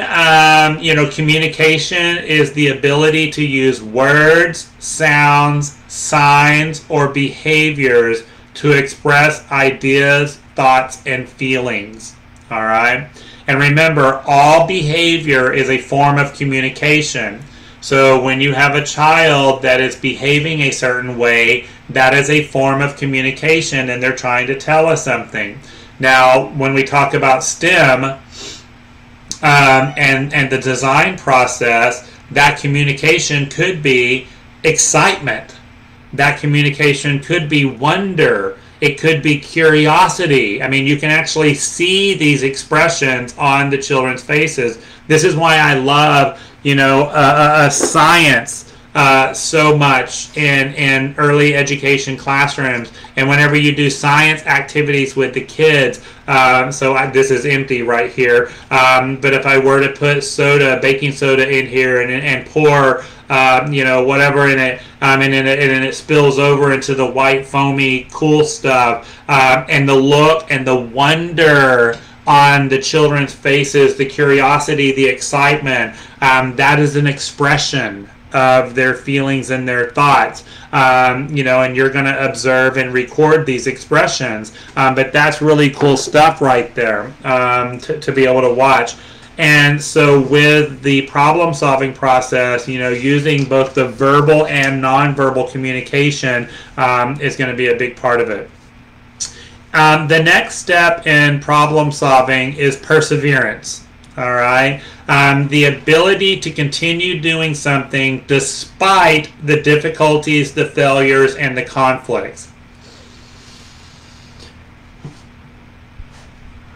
communication is the ability to use words, sounds, signs, or behaviors to express ideas, thoughts, and feelings. All right? And remember, all behavior is a form of communication. So when you have a child that is behaving a certain way, that is a form of communication, and they're trying to tell us something. Now, when we talk about STEM and the design process, that communication could be excitement. That communication could be wonder. It could be curiosity. I mean, you can actually see these expressions on the children's faces. This is why I love, science so much in early education classrooms. And whenever you do science activities with the kids, this is empty right here. But if I were to put baking soda in here and pour whatever in it, and then it spills over into the white foamy cool stuff, and the look and the wonder on the children's faces, the curiosity, the excitement, that is an expression of their feelings and their thoughts, and you're going to observe and record these expressions, but that's really cool stuff right there, to be able to watch. And so with the problem solving process, using both the verbal and nonverbal communication is going to be a big part of it. The next step in problem solving is perseverance. All right. The ability to continue doing something despite the difficulties, the failures, and the conflicts.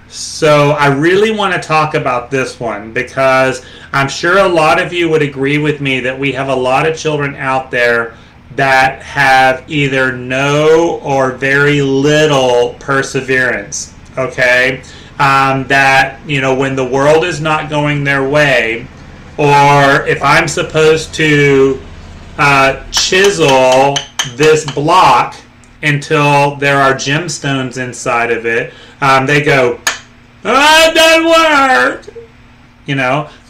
So I really want to talk about this one because I'm sure a lot of you would agree with me that we have a lot of children out there that have either no or very little perseverance. Okay. That, when the world is not going their way, or if I'm supposed to chisel this block until there are gemstones inside of it, they go, "Oh, it doesn't work."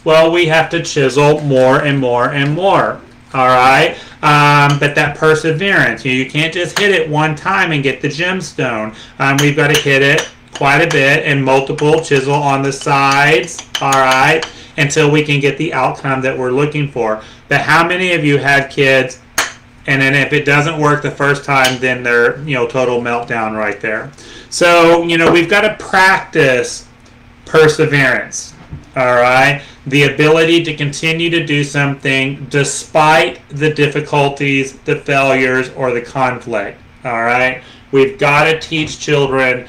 Well, we have to chisel more and more and more. All right. But that perseverance, you can't just hit it one time and get the gemstone. We've got to hit it quite a bit and multiple chisel on the sides, all right, until we can get the outcome that we're looking for. But how many of you had kids, and then if it doesn't work the first time, then they're, total meltdown right there. So, we've got to practice perseverance, all right, the ability to continue to do something despite the difficulties, the failures, or the conflict, all right. We've got to teach children,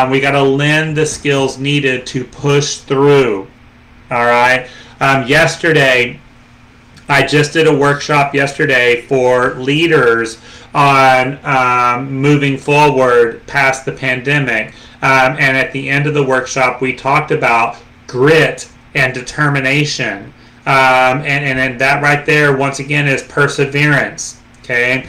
we got to lend the skills needed to push through, all right. Yesterday, I just did a workshop yesterday for leaders on moving forward past the pandemic. And at the end of the workshop, we talked about grit and determination. And that right there, once again, is perseverance. Okay,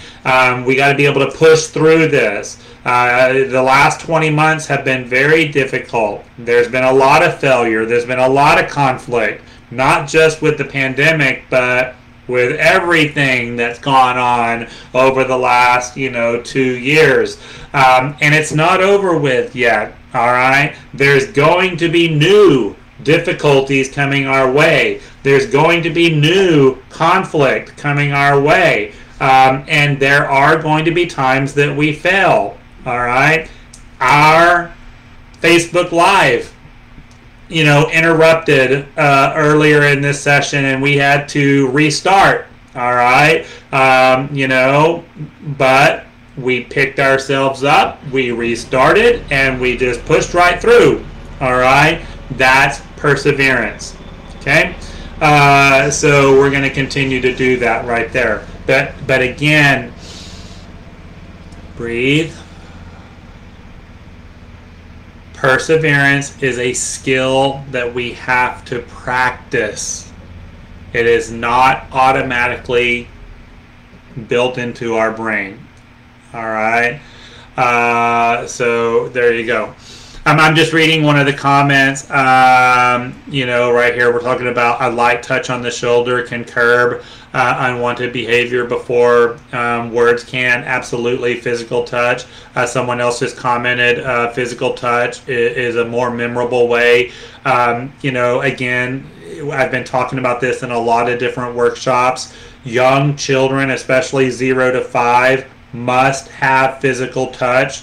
we got to be able to push through this. The last 20 months have been very difficult. There's been a lot of failure. There's been a lot of conflict, not just with the pandemic, but with everything that's gone on over the last, 2 years. And it's not over with yet, all right? There's going to be new difficulties coming our way. There's going to be new conflict coming our way. And there are going to be times that we fail, all right? Our Facebook Live, interrupted earlier in this session, and we had to restart, all right? But we picked ourselves up, we restarted, and we just pushed right through, all right? That's perseverance. Okay? So we're going to continue to do that right there. But again, breathe. Perseverance is a skill that we have to practice. It is not automatically built into our brain. All right? So there you go. I'm just reading one of the comments, right here. We're talking about a light touch on the shoulder can curb unwanted behavior before words can. Absolutely, physical touch. Someone else just commented, physical touch is a more memorable way. Again, I've been talking about this in a lot of different workshops. Young children, especially 0 to 5, must have physical touch.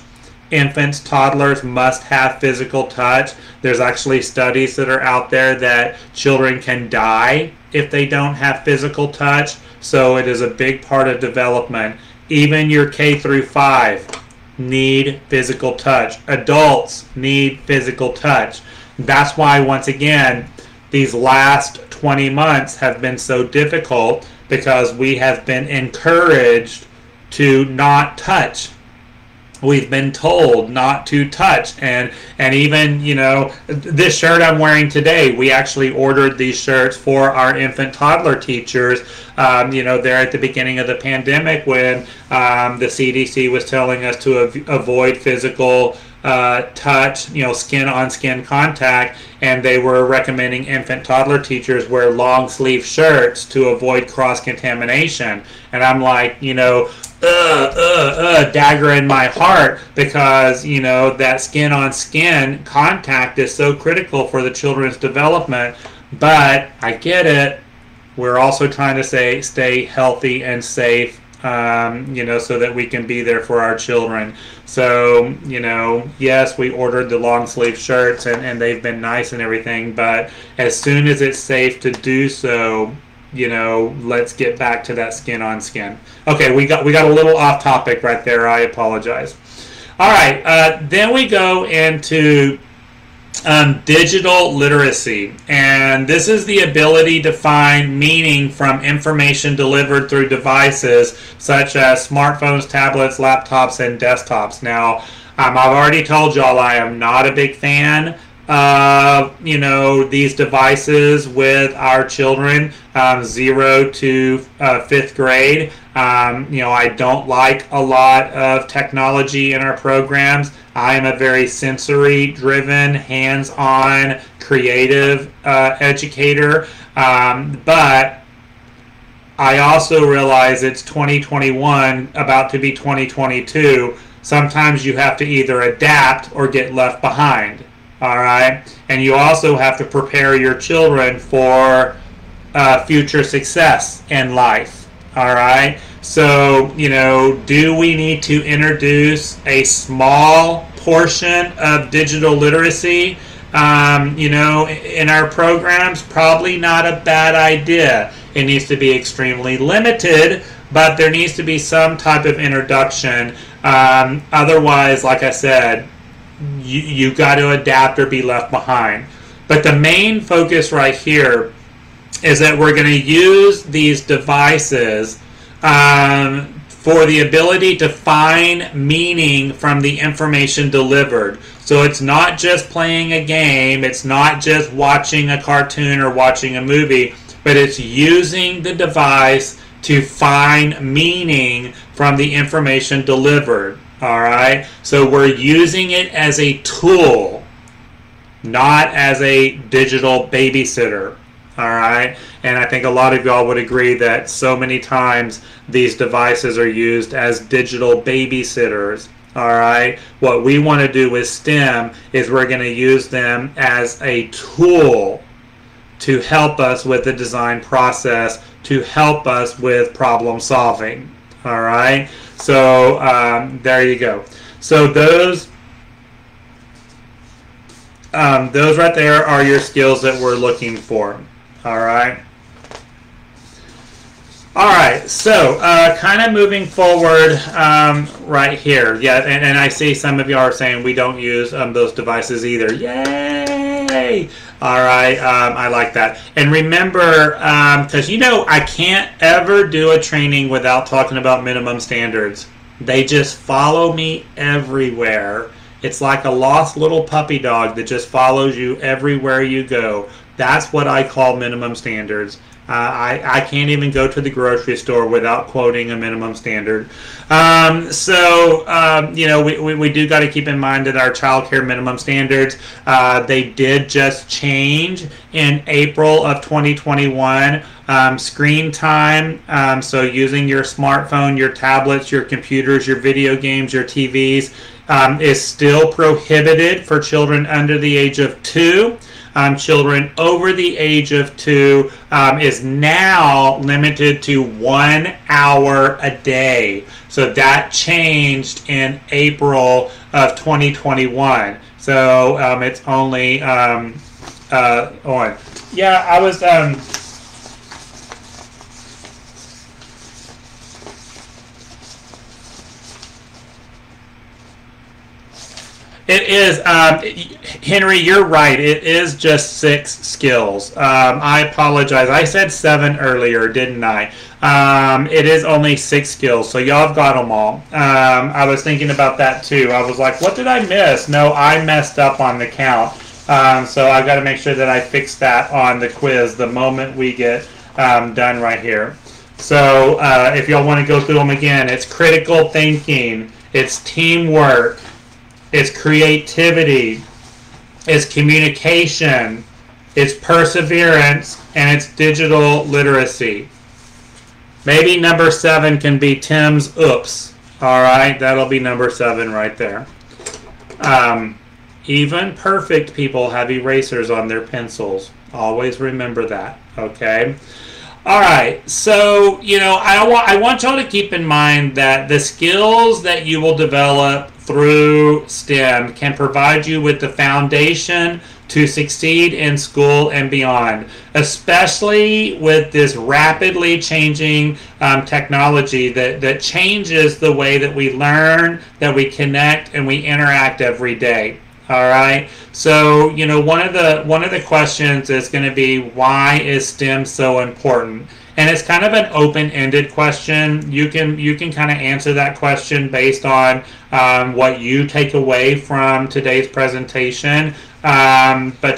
Infants, toddlers must have physical touch. There's actually studies that are out there that children can die if they don't have physical touch. So it is a big part of development. Even your K through 5 need physical touch. Adults need physical touch. That's why, once again, these last 20 months have been so difficult, because we have been encouraged to not touch. We've been told not to touch, and even, this shirt I'm wearing today, we actually ordered these shirts for our infant toddler teachers, there at the beginning of the pandemic, when the CDC was telling us to avoid physical touch, skin on skin contact, and they were recommending infant toddler teachers wear long sleeve shirts to avoid cross contamination. And I'm like, dagger in my heart, because that skin on skin contact is so critical for the children's development. But I get it. We're also trying to stay healthy and safe, so that we can be there for our children. So, yes, we ordered the long sleeve shirts, and they've been nice and everything, but as soon as it's safe to do so, let's get back to that skin on skin. Okay, we got a little off topic right there. I apologize. All right, then we go into digital literacy, and this is the ability to find meaning from information delivered through devices such as smartphones, tablets, laptops, and desktops. Now, I've already told y'all I am not a big fan of these devices with our children, 0 to 5th grade. I don't like a lot of technology in our programs. I am a very sensory-driven, hands-on, creative educator, but I also realize it's 2021, about to be 2022. Sometimes you have to either adapt or get left behind. All right, and you also have to prepare your children for future success in life. All right, so do we need to introduce a small portion of digital literacy in our programs? Probably not a bad idea. It needs to be extremely limited, but there needs to be some type of introduction. Otherwise, like I said, you got to adapt or be left behind. But the main focus right here is that we're going to use these devices for the ability to find meaning from the information delivered. So it's not just playing a game, it's not just watching a cartoon or watching a movie, but it's using the device to find meaning from the information delivered. All right, so we're using it as a tool, not as a digital babysitter. All right, and I think a lot of y'all would agree that so many times these devices are used as digital babysitters. All right, what we want to do with STEM is we're going to use them as a tool to help us with the design process, to help us with problem solving. All right, so there you go. So those right there are your skills that we're looking for. All right. All right, so kind of moving forward right here. Yeah, and I see some of you are saying we don't use those devices either. Yay! Yay! All right, I like that. And remember, because I can't ever do a training without talking about minimum standards. They just follow me everywhere. It's like a lost little puppy dog that just follows you everywhere you go. That's what I call minimum standards. I can't even go to the grocery store without quoting a minimum standard. We do got to keep in mind that our child care minimum standards, they did just change in April of 2021. Screen time, so using your smartphone, your tablets, your computers, your video games, your TVs, is still prohibited for children under the age of 2. Children over the age of 2 is now limited to 1 hour a day. So that changed in April of 2021. So it's only on. Yeah, I was. It is, Henry, you're right. It is just 6 skills. I apologize. I said 7 earlier, didn't I? It is only 6 skills, so y'all have got them all. I was thinking about that too. I was like, what did I miss? No, I messed up on the count. So I've got to make sure that I fix that on the quiz the moment we get done right here. So if y'all want to go through them again, it's critical thinking, it's teamwork, it's creativity, it's communication, it's perseverance, and it's digital literacy. Maybe number 7 can be Tim's oops. All right, that'll be number 7 right there. Even perfect people have erasers on their pencils. Always remember that, okay? All right, so, I want y'all to keep in mind that the skills that you will develop through STEM can provide you with the foundation to succeed in school and beyond, especially with this rapidly changing technology that changes the way that we learn, that we connect, and we interact every day. All right. So, one of the questions is going to be, why is STEM so important? And it's kind of an open-ended question. You can kind of answer that question based on what you take away from today's presentation. But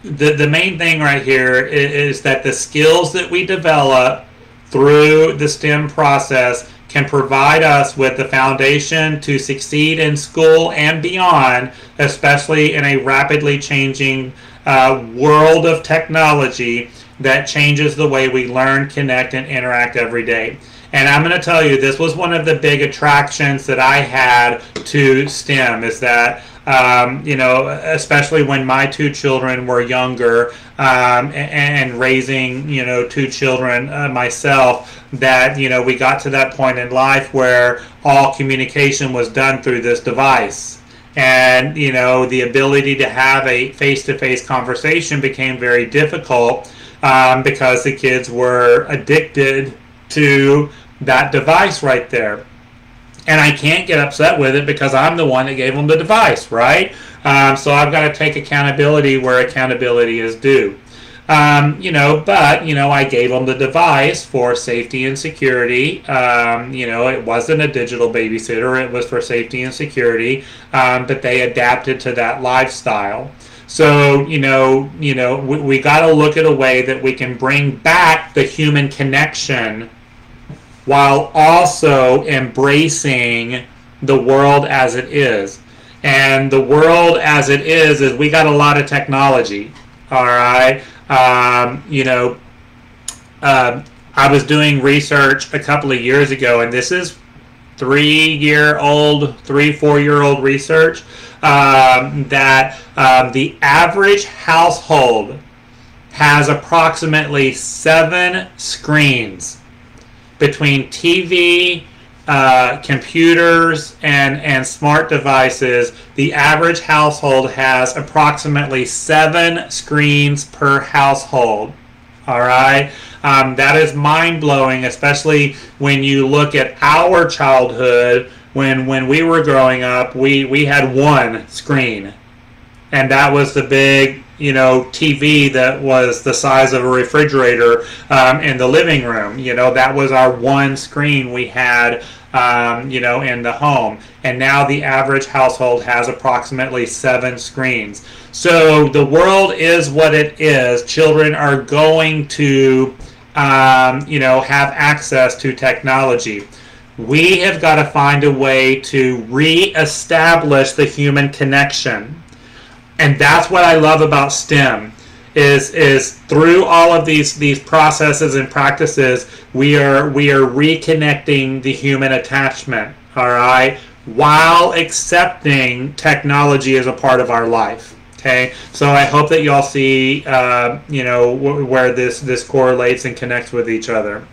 the main thing right here is that the skills that we develop through the STEM process can provide us with the foundation to succeed in school and beyond, especially in a rapidly changing world of technology that changes the way we learn, connect, and interact every day. And I'm going to tell you, this was one of the big attractions that I had to STEM, is that especially when my 2 children were younger, and raising, 2 children myself, that, we got to that point in life where all communication was done through this device. And, the ability to have a face-to-face conversation became very difficult because the kids were addicted to that device right there. And I can't get upset with it because I'm the one that gave them the device, right? So I've got to take accountability where accountability is due. I gave them the device for safety and security. It wasn't a digital babysitter. It was for safety and security. But they adapted to that lifestyle. So, we got to look at a way that we can bring back the human connection while also embracing the world as it is. And the world as it is we got a lot of technology. All right. I was doing research a couple of years ago, and this is 4-year-old research, that the average household has approximately 7 screens between TV, computers, and smart devices. The average household has approximately 7 screens per household. All right, that is mind-blowing, especially when you look at our childhood. When we were growing up, we had 1 screen. and that was the big, TV that was the size of a refrigerator in the living room. That was our one screen we had, in the home. And now the average household has approximately 7 screens. So the world is what it is. Children are going to, have access to technology. We have got to find a way to reestablish the human connection. And that's what I love about STEM is through all of these processes and practices, we are reconnecting the human attachment, all right, while accepting technology as a part of our life. Okay, so I hope that y'all see where this correlates and connects with each other.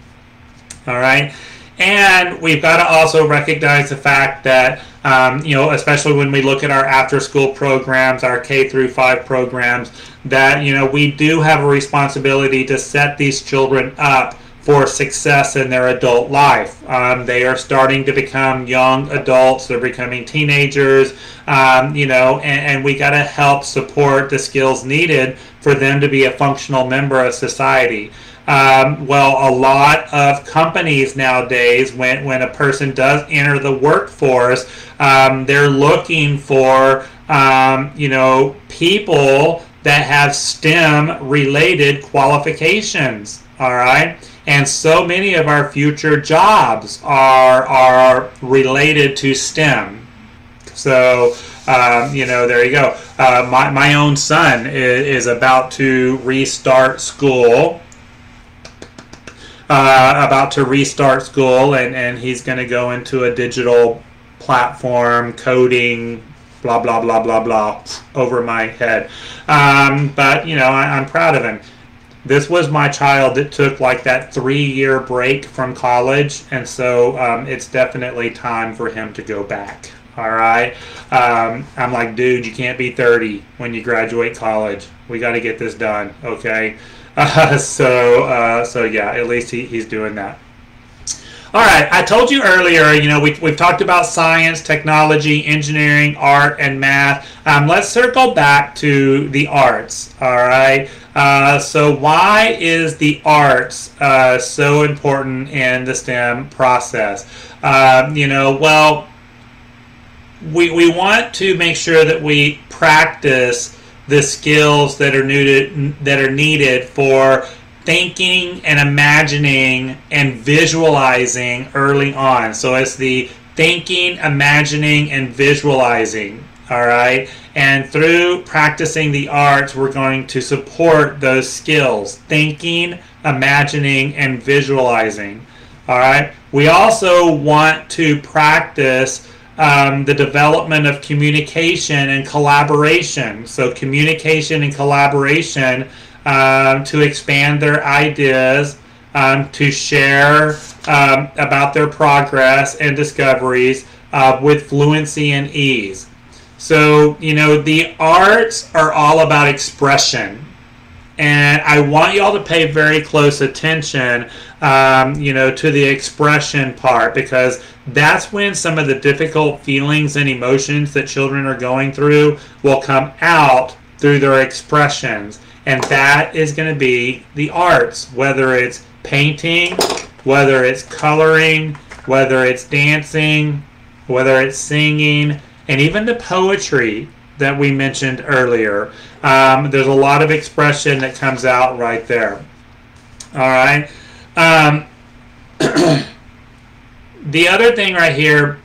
All right. And we've got to also recognize the fact that, especially when we look at our after-school programs, our K through 5 programs, that, we do have a responsibility to set these children up for success in their adult life. They are starting to become young adults. They're becoming teenagers, and we got to help support the skills needed for them to be a functional member of society. A lot of companies nowadays, when a person does enter the workforce, they're looking for, people that have STEM-related qualifications, all right? And so many of our future jobs are related to STEM. So, there you go. My own son is about to restart school. And he's going to go into a digital platform, coding, blah, blah, blah, blah, blah, over my head. But, I'm proud of him. This was my child that took like that 3-year break from college, and so it's definitely time for him to go back. All right. I'm like, dude, you can't be 30 when you graduate college. We got to get this done. Okay. So yeah, at least he's doing that. All right, I told you earlier, we've talked about science, technology, engineering, art, and math. Let's circle back to the arts, all right? So why is the arts so important in the STEM process? We want to make sure that we practice the skills that are needed for thinking and imagining and visualizing early on. So it's the thinking, imagining, and visualizing, all right? And through practicing the arts, we're going to support those skills, thinking, imagining, and visualizing, all right? We also want to practice the development of communication and collaboration. So communication and collaboration to expand their ideas, to share about their progress and discoveries with fluency and ease. So, the arts are all about expression. And I want y'all to pay very close attention, to the expression part, because that's when some of the difficult feelings and emotions that children are going through will come out through their expressions. And that is going to be the arts, whether it's painting, whether it's coloring, whether it's dancing, whether it's singing, and even the poetry that we mentioned earlier. There's a lot of expression that comes out right there. All right. The other thing right here,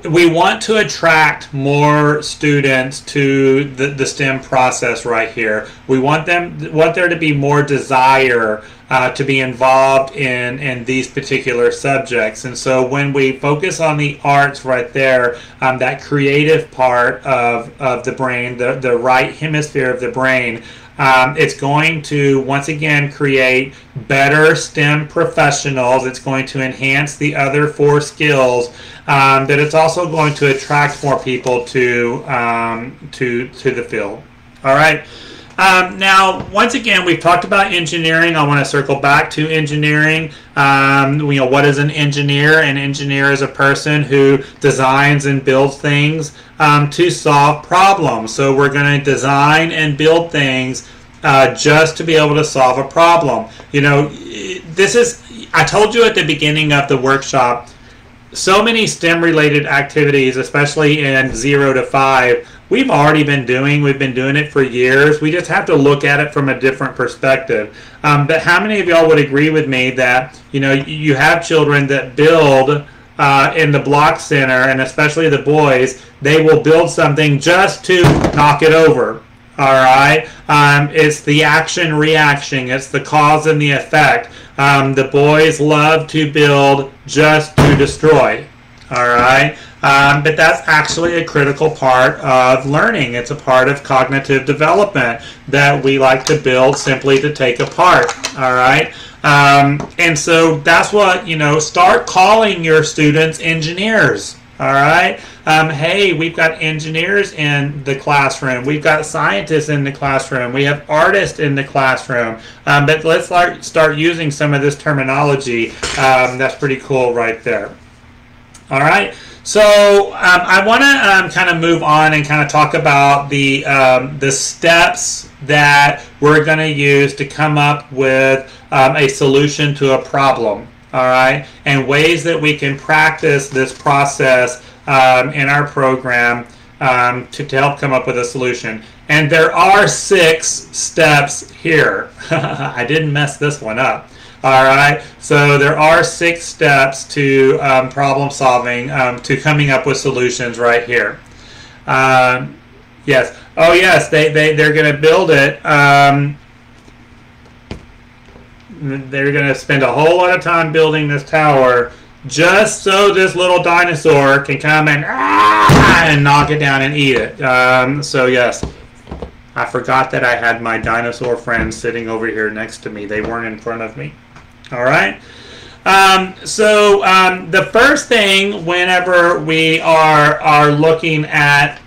we want to attract more students to the STEM process right here. We want there to be more desire to be involved in these particular subjects. And so when we focus on the arts right there, that creative part of the brain, the right hemisphere of the brain, it's going to, once again, create better STEM professionals. It's going to enhance the other 4 skills, that it's also going to attract more people to the field. All right. Now, once again, we've talked about engineering. I want to circle back to engineering. What is an engineer? An engineer is a person who designs and builds things to solve problems. So we're going to design and build things just to be able to solve a problem. I told you at the beginning of the workshop, so many STEM-related activities, especially in 0 to 5, we've already been doing. We've been doing it for years. We just have to look at it from a different perspective. But how many of y'all would agree with me that you have children that build in the block center, and especially the boys, they will build something just to knock it over. All right, it's the action-reaction. It's the cause and the effect. The boys love to build just to destroy. All right, but that's actually a critical part of learning. It's a part of cognitive development that we like to build simply to take apart. All right, and so that's what, start calling your students engineers. All right. Hey, we've got engineers in the classroom. We've got scientists in the classroom. We have artists in the classroom. But let's start using some of this terminology. That's pretty cool right there. All right. So I want to kind of move on and kind of talk about the steps that we're going to use to come up with a solution to a problem. All right, and ways that we can practice this process in our program to help come up with a solution. And there are 6 steps here. I didn't mess this one up. All right, so there are 6 steps to problem solving, to coming up with solutions right here. Yes. Oh, yes, they're going to build it. They're going to spend a whole lot of time building this tower just so this little dinosaur can come and knock it down and eat it. So yes, I forgot that I had my dinosaur friends sitting over here next to me. They weren't in front of me. All right. So the first thing whenever we are looking at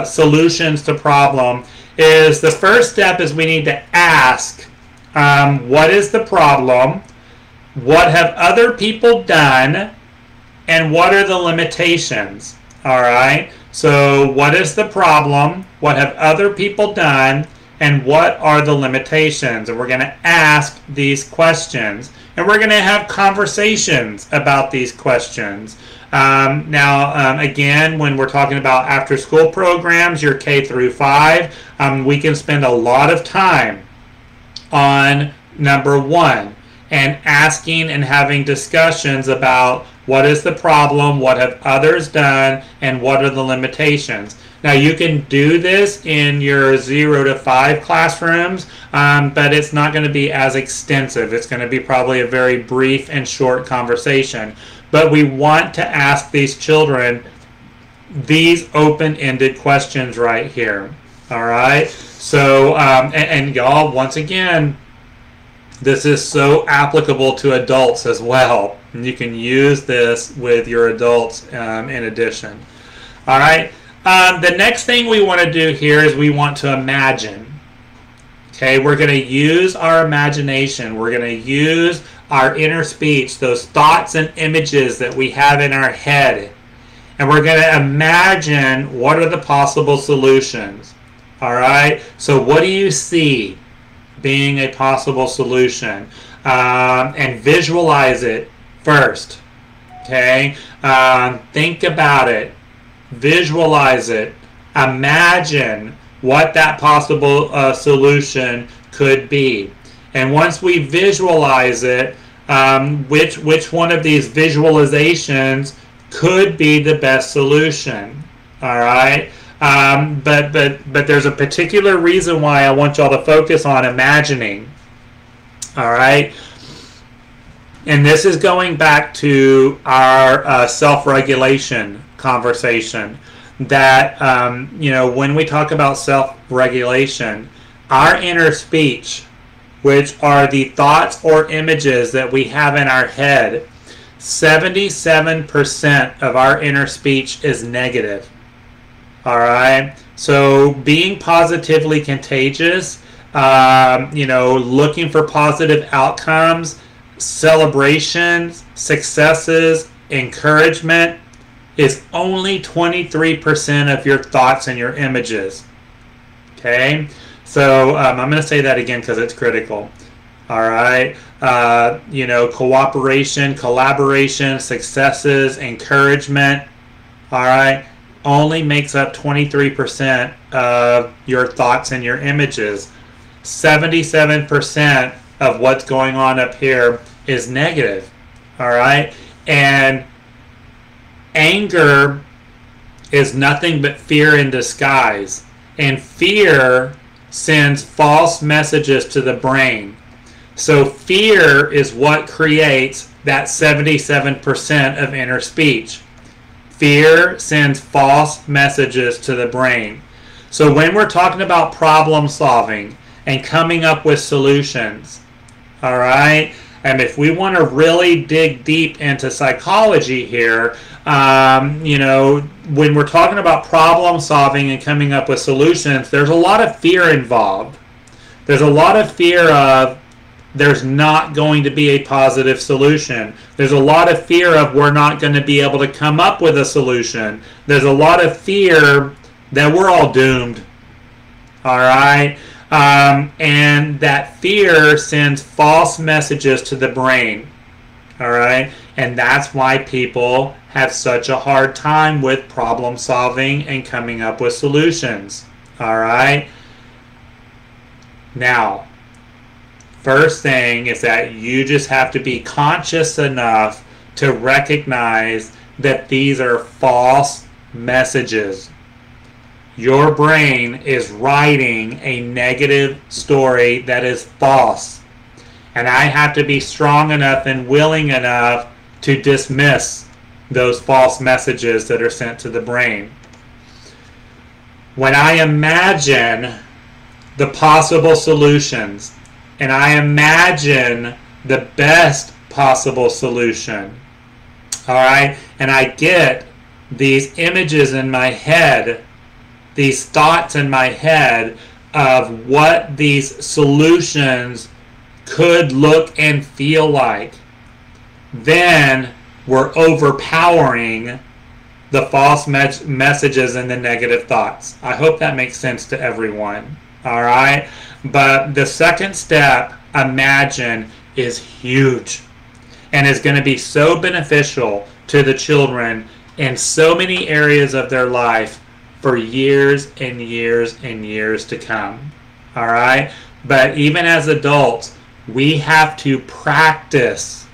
solutions to problem is the first step is we need to ask, what is the problem? What have other people done? And what are the limitations? All right. So what is the problem? What have other people done? And what are the limitations? And we're going to ask these questions. And we're going to have conversations about these questions. Again, when we're talking about after-school programs, your K through 5, we can spend a lot of time on number 1 and asking and having discussions about what is the problem, what have others done, and what are the limitations. Now, you can do this in your 0 to 5 classrooms, but it's not going to be as extensive. It's going to be probably a very brief and short conversation. But we want to ask these children these open-ended questions right here. All right? So, and y'all, once again, this is so applicable to adults as well. And you can use this with your adults in addition. All right? The next thing we want to do here is we want to imagine. Okay, we're going to use our imagination. We're going to use our inner speech, those thoughts and images that we have in our head. And we're going to imagine what are the possible solutions. All right, so what do you see being a possible solution? And visualize it first. Okay, think about it. Visualize it. Imagine what that possible solution could be. And once we visualize it, which one of these visualizations could be the best solution? All right. But there's a particular reason why I want y'all to focus on imagining. All right. And this is going back to our self-regulation conversation. That when we talk about self-regulation, our inner speech, which are the thoughts or images that we have in our head, 77% of our inner speech is negative. All right. So being positively contagious looking for positive outcomes, celebrations, successes, encouragement is only 23% of your thoughts and your images. Okay, so I'm going to say that again because it's critical. All right, cooperation, collaboration, successes, encouragement, all right, only makes up 23% of your thoughts and your images. 77% of what's going on up here is negative, all right? And anger is nothing but fear in disguise. And fear sends false messages to the brain. So fear is what creates that 77% of inner speech. Fear sends false messages to the brain. So when we're talking about problem solving and coming up with solutions, all right, and if we want to really dig deep into psychology here, when we're talking about problem solving and coming up with solutions, there's a lot of fear involved. There's a lot of fear of there's not going to be a positive solution. There's a lot of fear of we're not going to be able to come up with a solution. There's a lot of fear that we're all doomed. All right? And that fear sends false messages to the brain. All right? And that's why people have such a hard time with problem solving and coming up with solutions. All right? Now, first thing is that you just have to be conscious enough to recognize that these are false messages. Your brain is writing a negative story that is false. And I have to be strong enough and willing enough to dismiss those false messages that are sent to the brain. When I imagine the possible solutions, and I imagine the best possible solution, all right, and I get these images in my head, these thoughts in my head of what these solutions could look and feel like, then we're overpowering the false messages and the negative thoughts. I hope that makes sense to everyone. All right? But the second step, imagine, is huge and is going to be so beneficial to the children in so many areas of their life for years and years and years to come. All right? But even as adults, we have to practice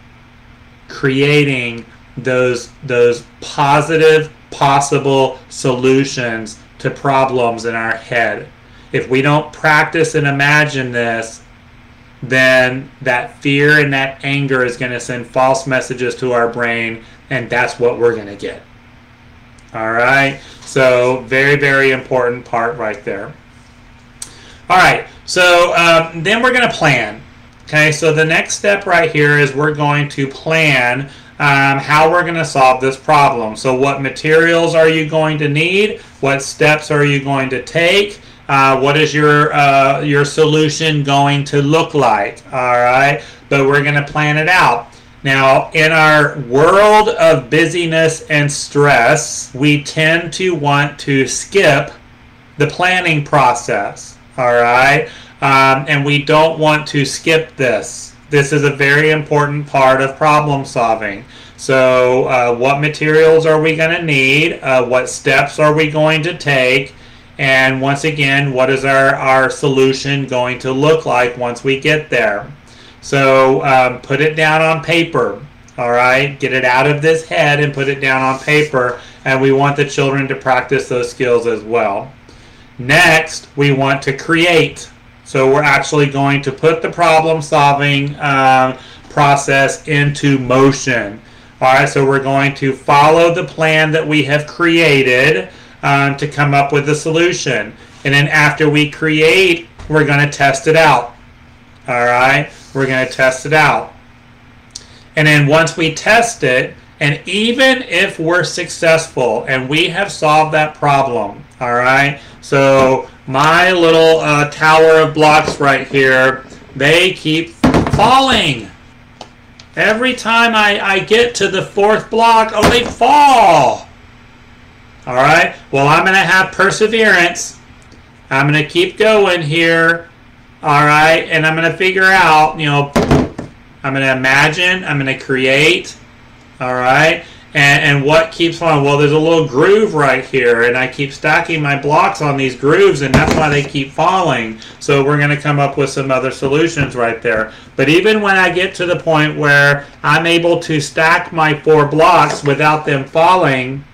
creating those positive possible solutions to problems in our head. If we don't practice and imagine this, then that fear and that anger is going to send false messages to our brain, and that's what we're going to get. All right? So very, very important part right there. All right, so then we're going to plan. Okay, so the next step right here is we're going to plan how we're going to solve this problem. So what materials are you going to need? What steps are you going to take? What is your solution going to look like? All right, but we're going to plan it out. Now, in our world of busyness and stress, we tend to want to skip the planning process. All right, and we don't want to skip this. This is a very important part of problem solving. So what materials are we going to need? What steps are we going to take? And once again, what is our solution going to look like once we get there? So put it down on paper. All right, get it out of this head and put it down on paper. And we want the children to practice those skills as well. Next, we want to create. So we're actually going to put the problem solving process into motion. All right, so we're going to follow the plan that we have created to come up with a solution. And then after we create, we're going to test it out. All right, we're going to test it out. And then once we test it, and even if we're successful and we have solved that problem, all right, so my little tower of blocks right here, they keep falling. Every time I get to the fourth block, oh, they fall. All right, well, I'm going to have perseverance. I'm going to keep going here. All right, and I'm going to figure out, I'm going to imagine, I'm going to create. All right, and what keeps on? Well, there's a little groove right here, and I keep stacking my blocks on these grooves, and that's why they keep falling. So we're going to come up with some other solutions right there. But even when I get to the point where I'm able to stack my 4 blocks without them falling,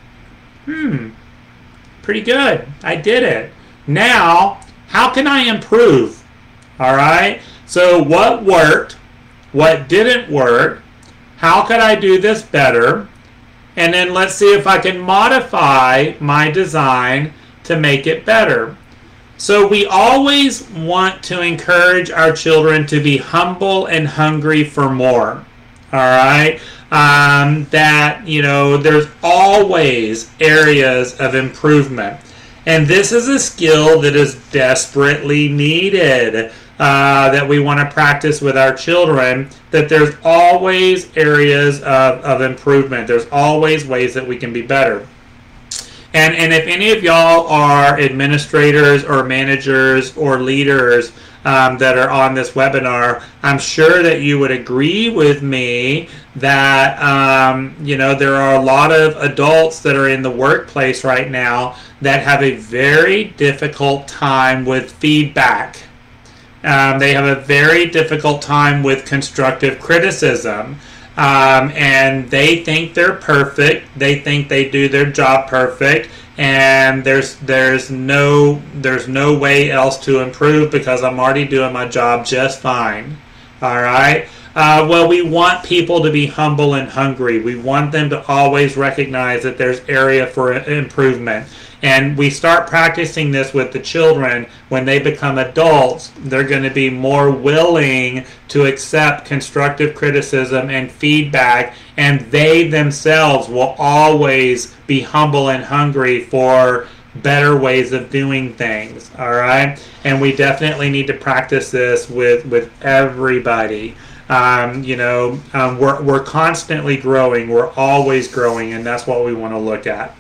pretty good. I did it. Now, how can I improve? All right, so what worked? What didn't work? How could I do this better? And then let's see if I can modify my design to make it better. So we always want to encourage our children to be humble and hungry for more. All right? There's always areas of improvement. And this is a skill that is desperately needed. That we want to practice with our children, that there's always areas of improvement. There's always ways that we can be better. And if any of y'all are administrators or managers or leaders that are on this webinar, I'm sure that you would agree with me that there are a lot of adults that are in the workplace right now that have a very difficult time with feedback. They have a very difficult time with constructive criticism, and they think they're perfect. They think they do their job perfect, and there's no way else to improve because I'm already doing my job just fine. All right. Well, we want people to be humble and hungry. We want them to always recognize that there's area for improvement. And we start practicing this with the children. When they become adults, they're going to be more willing to accept constructive criticism and feedback, and they themselves will always be humble and hungry for better ways of doing things. All right? And we definitely need to practice this with everybody. We're constantly growing. We're always growing, and that's what we want to look at.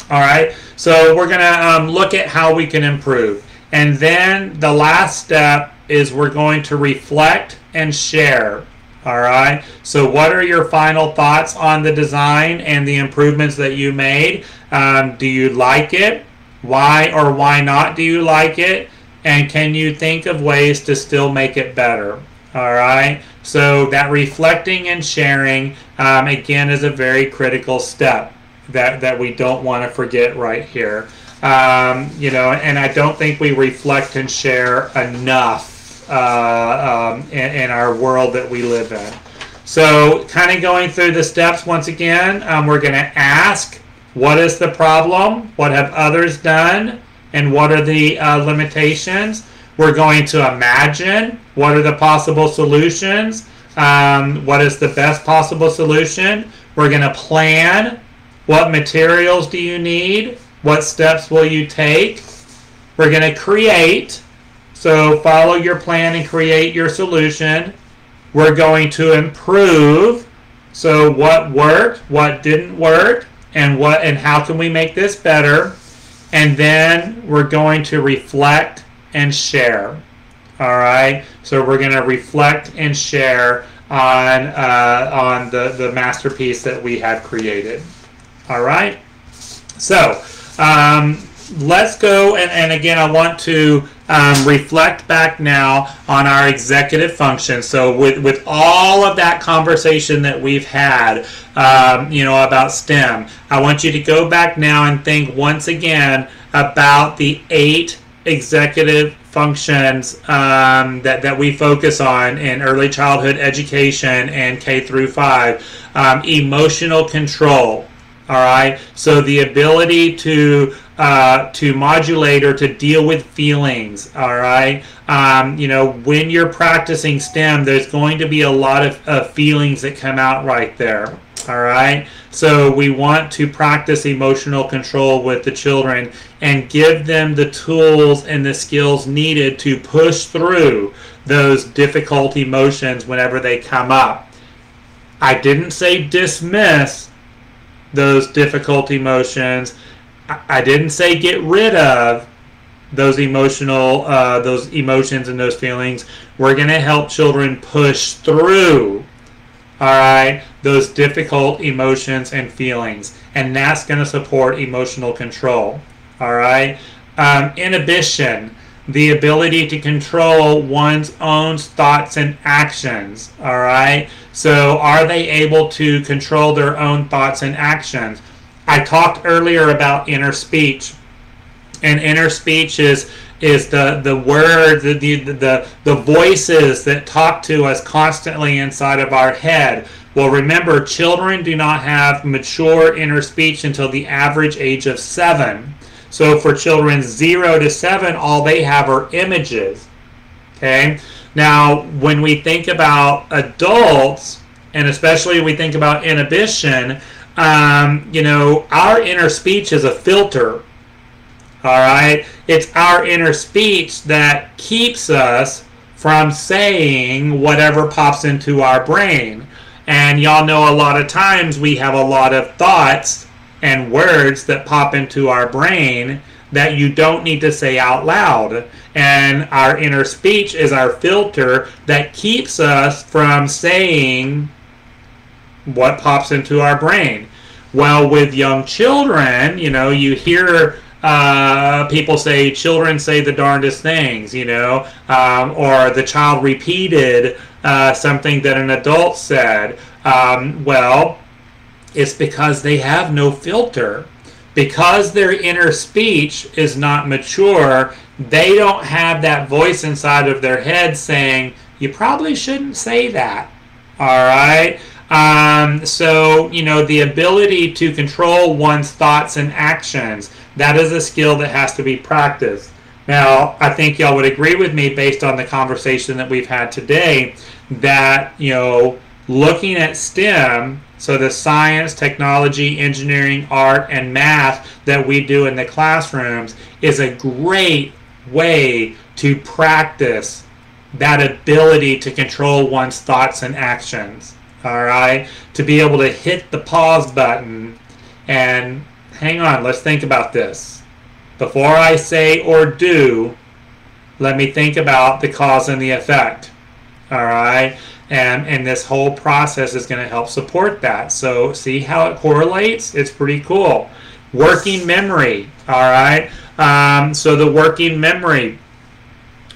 All right, so we're going to look at how we can improve. And then the last step is we're going to reflect and share. All right, so what are your final thoughts on the design and the improvements that you made? Do you like it? Why or why not do you like it? And can you think of ways to still make it better? All right, so that reflecting and sharing, again, is a very critical step that we don't want to forget right here. And I don't think we reflect and share enough in our world that we live in. So kind of going through the steps once again, we're going to ask, what is the problem? What have others done? And what are the limitations? We're going to imagine, what are the possible solutions? What is the best possible solution? We're going to plan. What materials do you need? What steps will you take? We're going to create. So follow your plan and create your solution. We're going to improve. So what worked, what didn't work, and how can we make this better? And then we're going to reflect and share. All right. So we're going to reflect and share on the masterpiece that we have created. All right, so let's go, and again, I want to reflect back now on our executive function. So with all of that conversation that we've had, about STEM, I want you to go back now and think once again about the 8 executive functions that we focus on in early childhood education and K through 5. Emotional control. All right, so the ability to modulate or to deal with feelings. All right, when you're practicing STEM, there's going to be a lot of feelings that come out right there. All right, so we want to practice emotional control with the children and give them the tools and the skills needed to push through those difficult emotions whenever they come up. I didn't say dismiss those difficult emotions. I didn't say get rid of those emotions and those feelings. We're going to help children push through, all right, those difficult emotions and feelings, and that's going to support emotional control. All right, inhibition, the ability to control one's own thoughts and actions. All right, so are they able to control their own thoughts and actions? I talked earlier about inner speech, and inner speech is the words, the voices that talk to us constantly inside of our head. Well, remember, children do not have mature inner speech until the average age of 7. So for children 0 to 7, all they have are images. Okay? Now, when we think about adults, and especially we think about inhibition, our inner speech is a filter. All right? It's our inner speech that keeps us from saying whatever pops into our brain. And y'all know a lot of times we have a lot of thoughts and words that pop into our brain that you don't need to say out loud. And our inner speech is our filter that keeps us from saying what pops into our brain. Well, with young children, you hear people say, children say the darndest things, or the child repeated something that an adult said. Well, it's because they have no filter. Because their inner speech is not mature, they don't have that voice inside of their head saying, you probably shouldn't say that. All right? So, the ability to control one's thoughts and actions, that is a skill that has to be practiced. Now, I think y'all would agree with me based on the conversation that we've had today that, looking at STEM, so the science, technology, engineering, art, and math that we do in the classrooms is a great way to practice that ability to control one's thoughts and actions. All right? To be able to hit the pause button and hang on, let's think about this. Before I say or do, let me think about the cause and the effect. All right? And this whole process is going to help support that. So see how it correlates? It's pretty cool. Working memory. All right? So the working memory,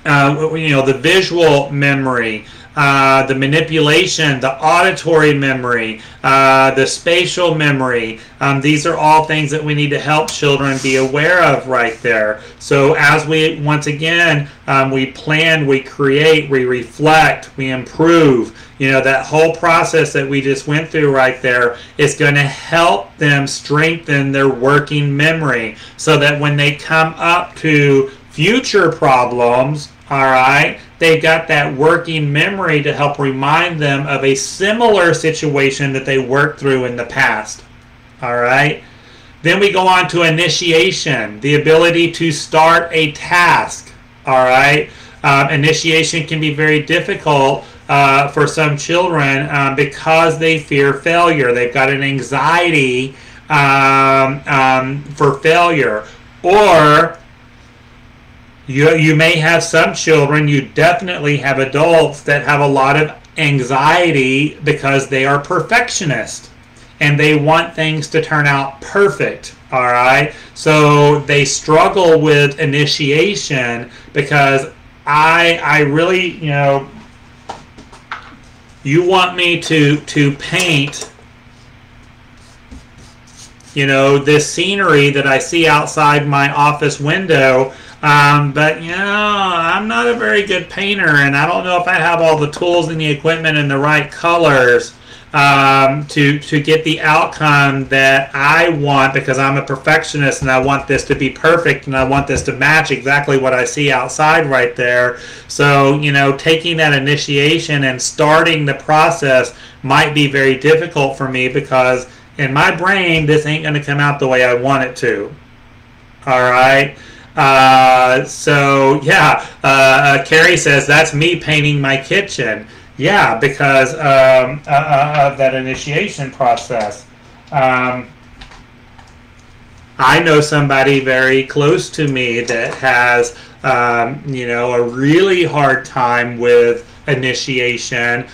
the visual memory, the manipulation, the auditory memory, the spatial memory. These are all things that we need to help children be aware of right there. So as we, once again, we plan, we create, we reflect, we improve, that whole process that we just went through right there is going to help them strengthen their working memory so that when they come up to future problems, all right, they got that working memory to help remind them of a similar situation that they worked through in the past. All right. Then we go on to initiation, the ability to start a task. All right. Initiation can be very difficult for some children because they fear failure. They've got an anxiety for failure. Or you may have some children, you definitely have adults that have a lot of anxiety because they are perfectionists and they want things to turn out perfect. All right, so they struggle with initiation because I really, you want me to paint, this scenery that I see outside my office window. But I'm not a very good painter, and I don't know if I have all the tools and the equipment and the right colors to get the outcome that I want, because I'm a perfectionist and I want this to be perfect and I want this to match exactly what I see outside right there. So, taking that initiation and starting the process might be very difficult for me, because in my brain, this ain't going to come out the way I want it to. All right. Carrie says, that's me painting my kitchen. Yeah, because of that initiation process. I know somebody very close to me that has, a really hard time with initiation,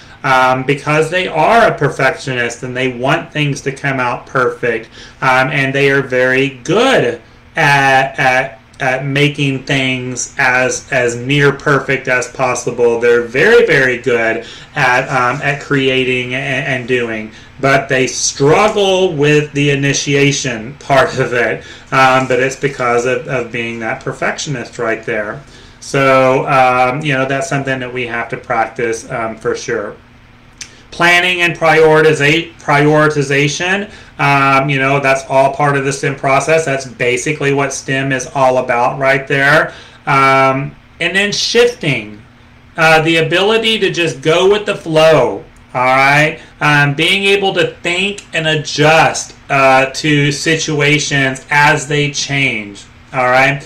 because they are a perfectionist and they want things to come out perfect, and they are very good at making things as near perfect as possible. They're very, very good at creating and doing, but they struggle with the initiation part of it. But it's because of being that perfectionist right there. So that's something that we have to practice for sure. Planning and prioritization, that's all part of the STEM process. That's basically what STEM is all about right there. And then shifting, the ability to just go with the flow, all right? Being able to think and adjust to situations as they change, all right?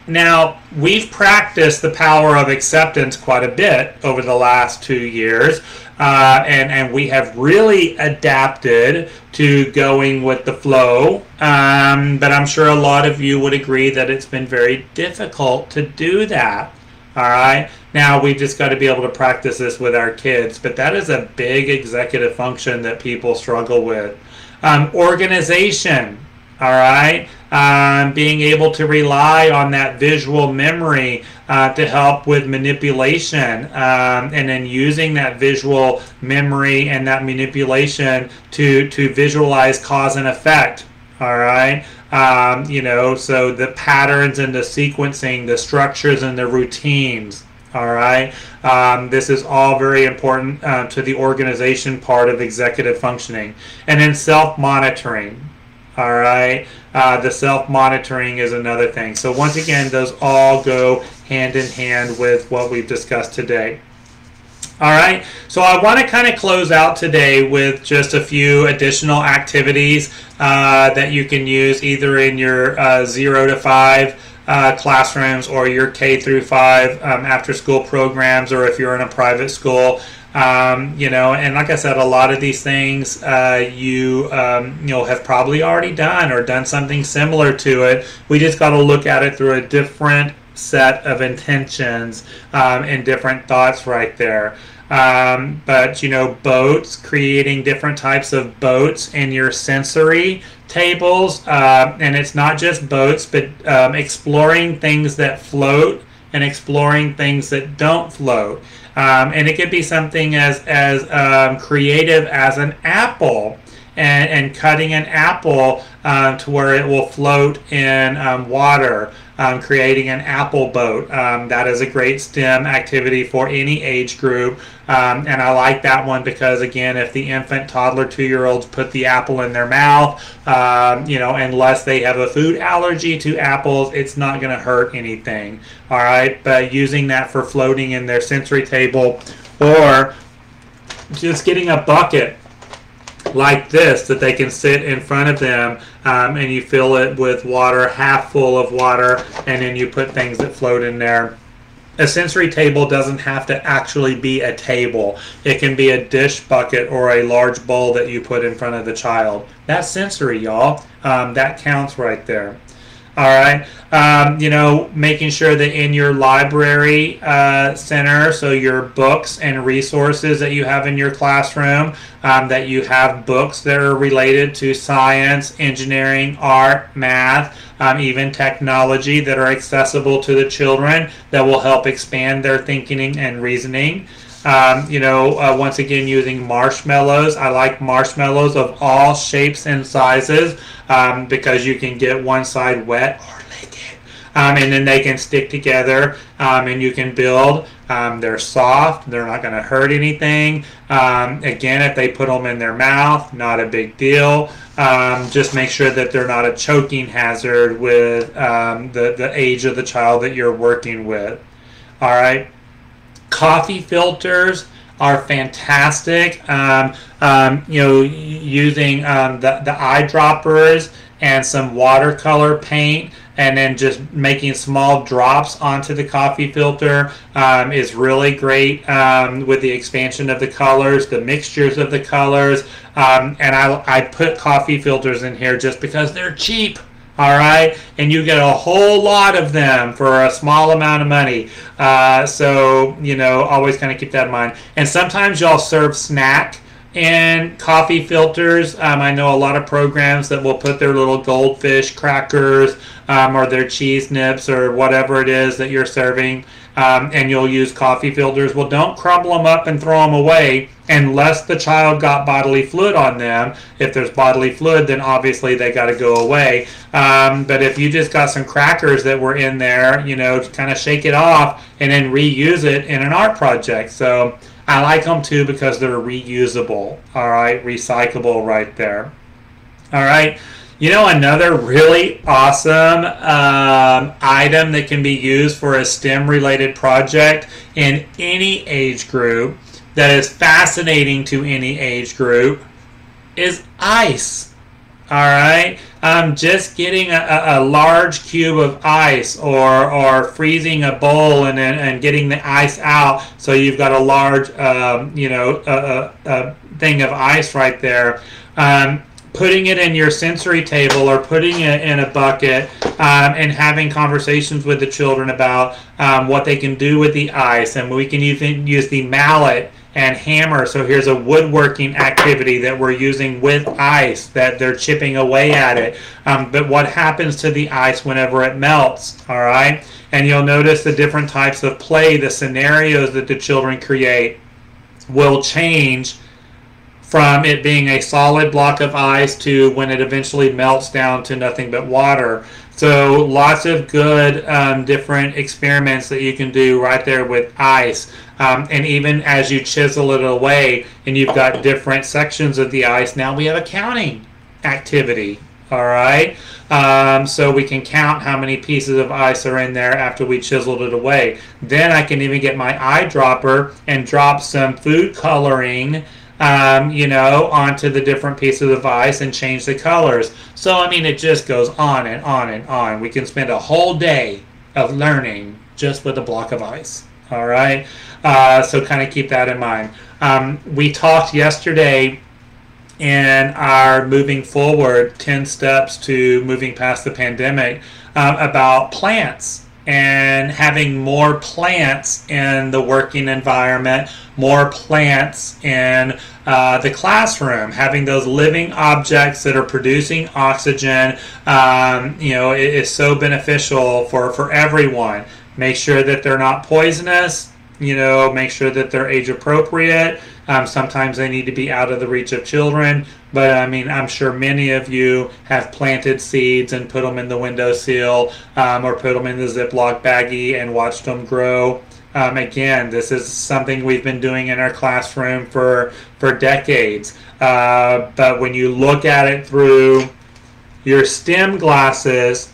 Now, we've practiced the power of acceptance quite a bit over the last 2 years, and we have really adapted to going with the flow, but I'm sure a lot of you would agree that it's been very difficult to do that. All right, now we've just got to be able to practice this with our kids, but that is a big executive function that people struggle with. Organization, all right, being able to rely on that visual memory to help with manipulation, and then using that visual memory and that manipulation to visualize cause and effect. All right, so the patterns and the sequencing, the structures and the routines. All right, this is all very important to the organization part of executive functioning. And then self-monitoring. All right, the self-monitoring is another thing. So once again, those all go hand in hand with what we've discussed today. All right, so I want to kind of close out today with just a few additional activities that you can use either in your 0 to 5 classrooms or your K through 5 after school programs, or if you're in a private school. And like I said, a lot of these things you have probably already done or done something similar to it. We just got to look at it through a different set of intentions and different thoughts right there. But boats, creating different types of boats in your sensory tables, and it's not just boats, but exploring things that float and exploring things that don't float. And it could be something as creative as an apple, and cutting an apple to where it will float in water, creating an apple boat. That is a great STEM activity for any age group. And I like that one because, again, if the infant, toddler, 2-year-olds put the apple in their mouth, unless they have a food allergy to apples, it's not going to hurt anything. All right, but using that for floating in their sensory table, or just getting a bucket like this that they can sit in front of them, and you fill it with water, half full of water, and then you put things that float in there. A sensory table doesn't have to actually be a table. It can be a dish bucket or a large bowl that you put in front of the child. That's sensory, y'all. That counts right there. All right, making sure that in your library center, so your books and resources that you have in your classroom, that you have books that are related to science, engineering, art, math, even technology, that are accessible to the children, that will help expand their thinking and reasoning. Once again, using marshmallows. I like marshmallows of all shapes and sizes, because you can get one side wet or liquid. and then they can stick together, and you can build. They're soft. They're not going to hurt anything. Again, if they put them in their mouth, not a big deal. Just make sure that they're not a choking hazard with the age of the child that you're working with. All right. Coffee filters are fantastic. Using the eyedroppers and some watercolor paint, and then just making small drops onto the coffee filter is really great with the expansion of the colors, the mixtures of the colors. And I put coffee filters in here just because they're cheap. All right, and you get a whole lot of them for a small amount of money. So, always kind of keep that in mind. And sometimes y'all serve snack and coffee filters. I know a lot of programs that will put their little goldfish crackers or their cheese nips or whatever it is that you're serving, and you'll use coffee filters. Well, don't crumble them up and throw them away unless the child got bodily fluid on them. If there's bodily fluid, then obviously they got to go away. But if you just got some crackers that were in there, kind of shake it off and then reuse it in an art project. So I like them too because they're reusable. All right, recyclable right there. All right. Another really awesome item that can be used for a STEM-related project in any age group that is fascinating to any age group is ice. All right, just getting a large cube of ice, or freezing a bowl and getting the ice out, so you've got a large, thing of ice right there. Putting it in your sensory table or putting it in a bucket, and having conversations with the children about what they can do with the ice, and we can use the mallet and hammer. So here's a woodworking activity that we're using with ice, that they're chipping away at it. But what happens to the ice whenever it melts? All right, and you'll notice the different types of play, the scenarios that the children create will change from it being a solid block of ice to when it eventually melts down to nothing but water. So lots of good different experiments that you can do right there with ice. And even as you chisel it away and you've got different sections of the ice, now we have a counting activity. All right, so we can count how many pieces of ice are in there after we chiseled it away. Then I can even get my eyedropper and drop some food coloring onto the different pieces of ice and change the colors. So, it just goes on and on and on. We can spend a whole day of learning just with a block of ice. All right, so kind of keep that in mind. We talked yesterday in our moving forward 10 steps to moving past the pandemic about plants and having more plants in the working environment, more plants in the classroom, having those living objects that are producing oxygen, it is so beneficial for everyone. Make sure that they're not poisonous, make sure that they're age appropriate. Sometimes they need to be out of the reach of children, but I'm sure many of you have planted seeds and put them in the windowsill, or put them in the Ziploc baggie and watched them grow. Again, this is something we've been doing in our classroom for decades. But when you look at it through your STEM glasses,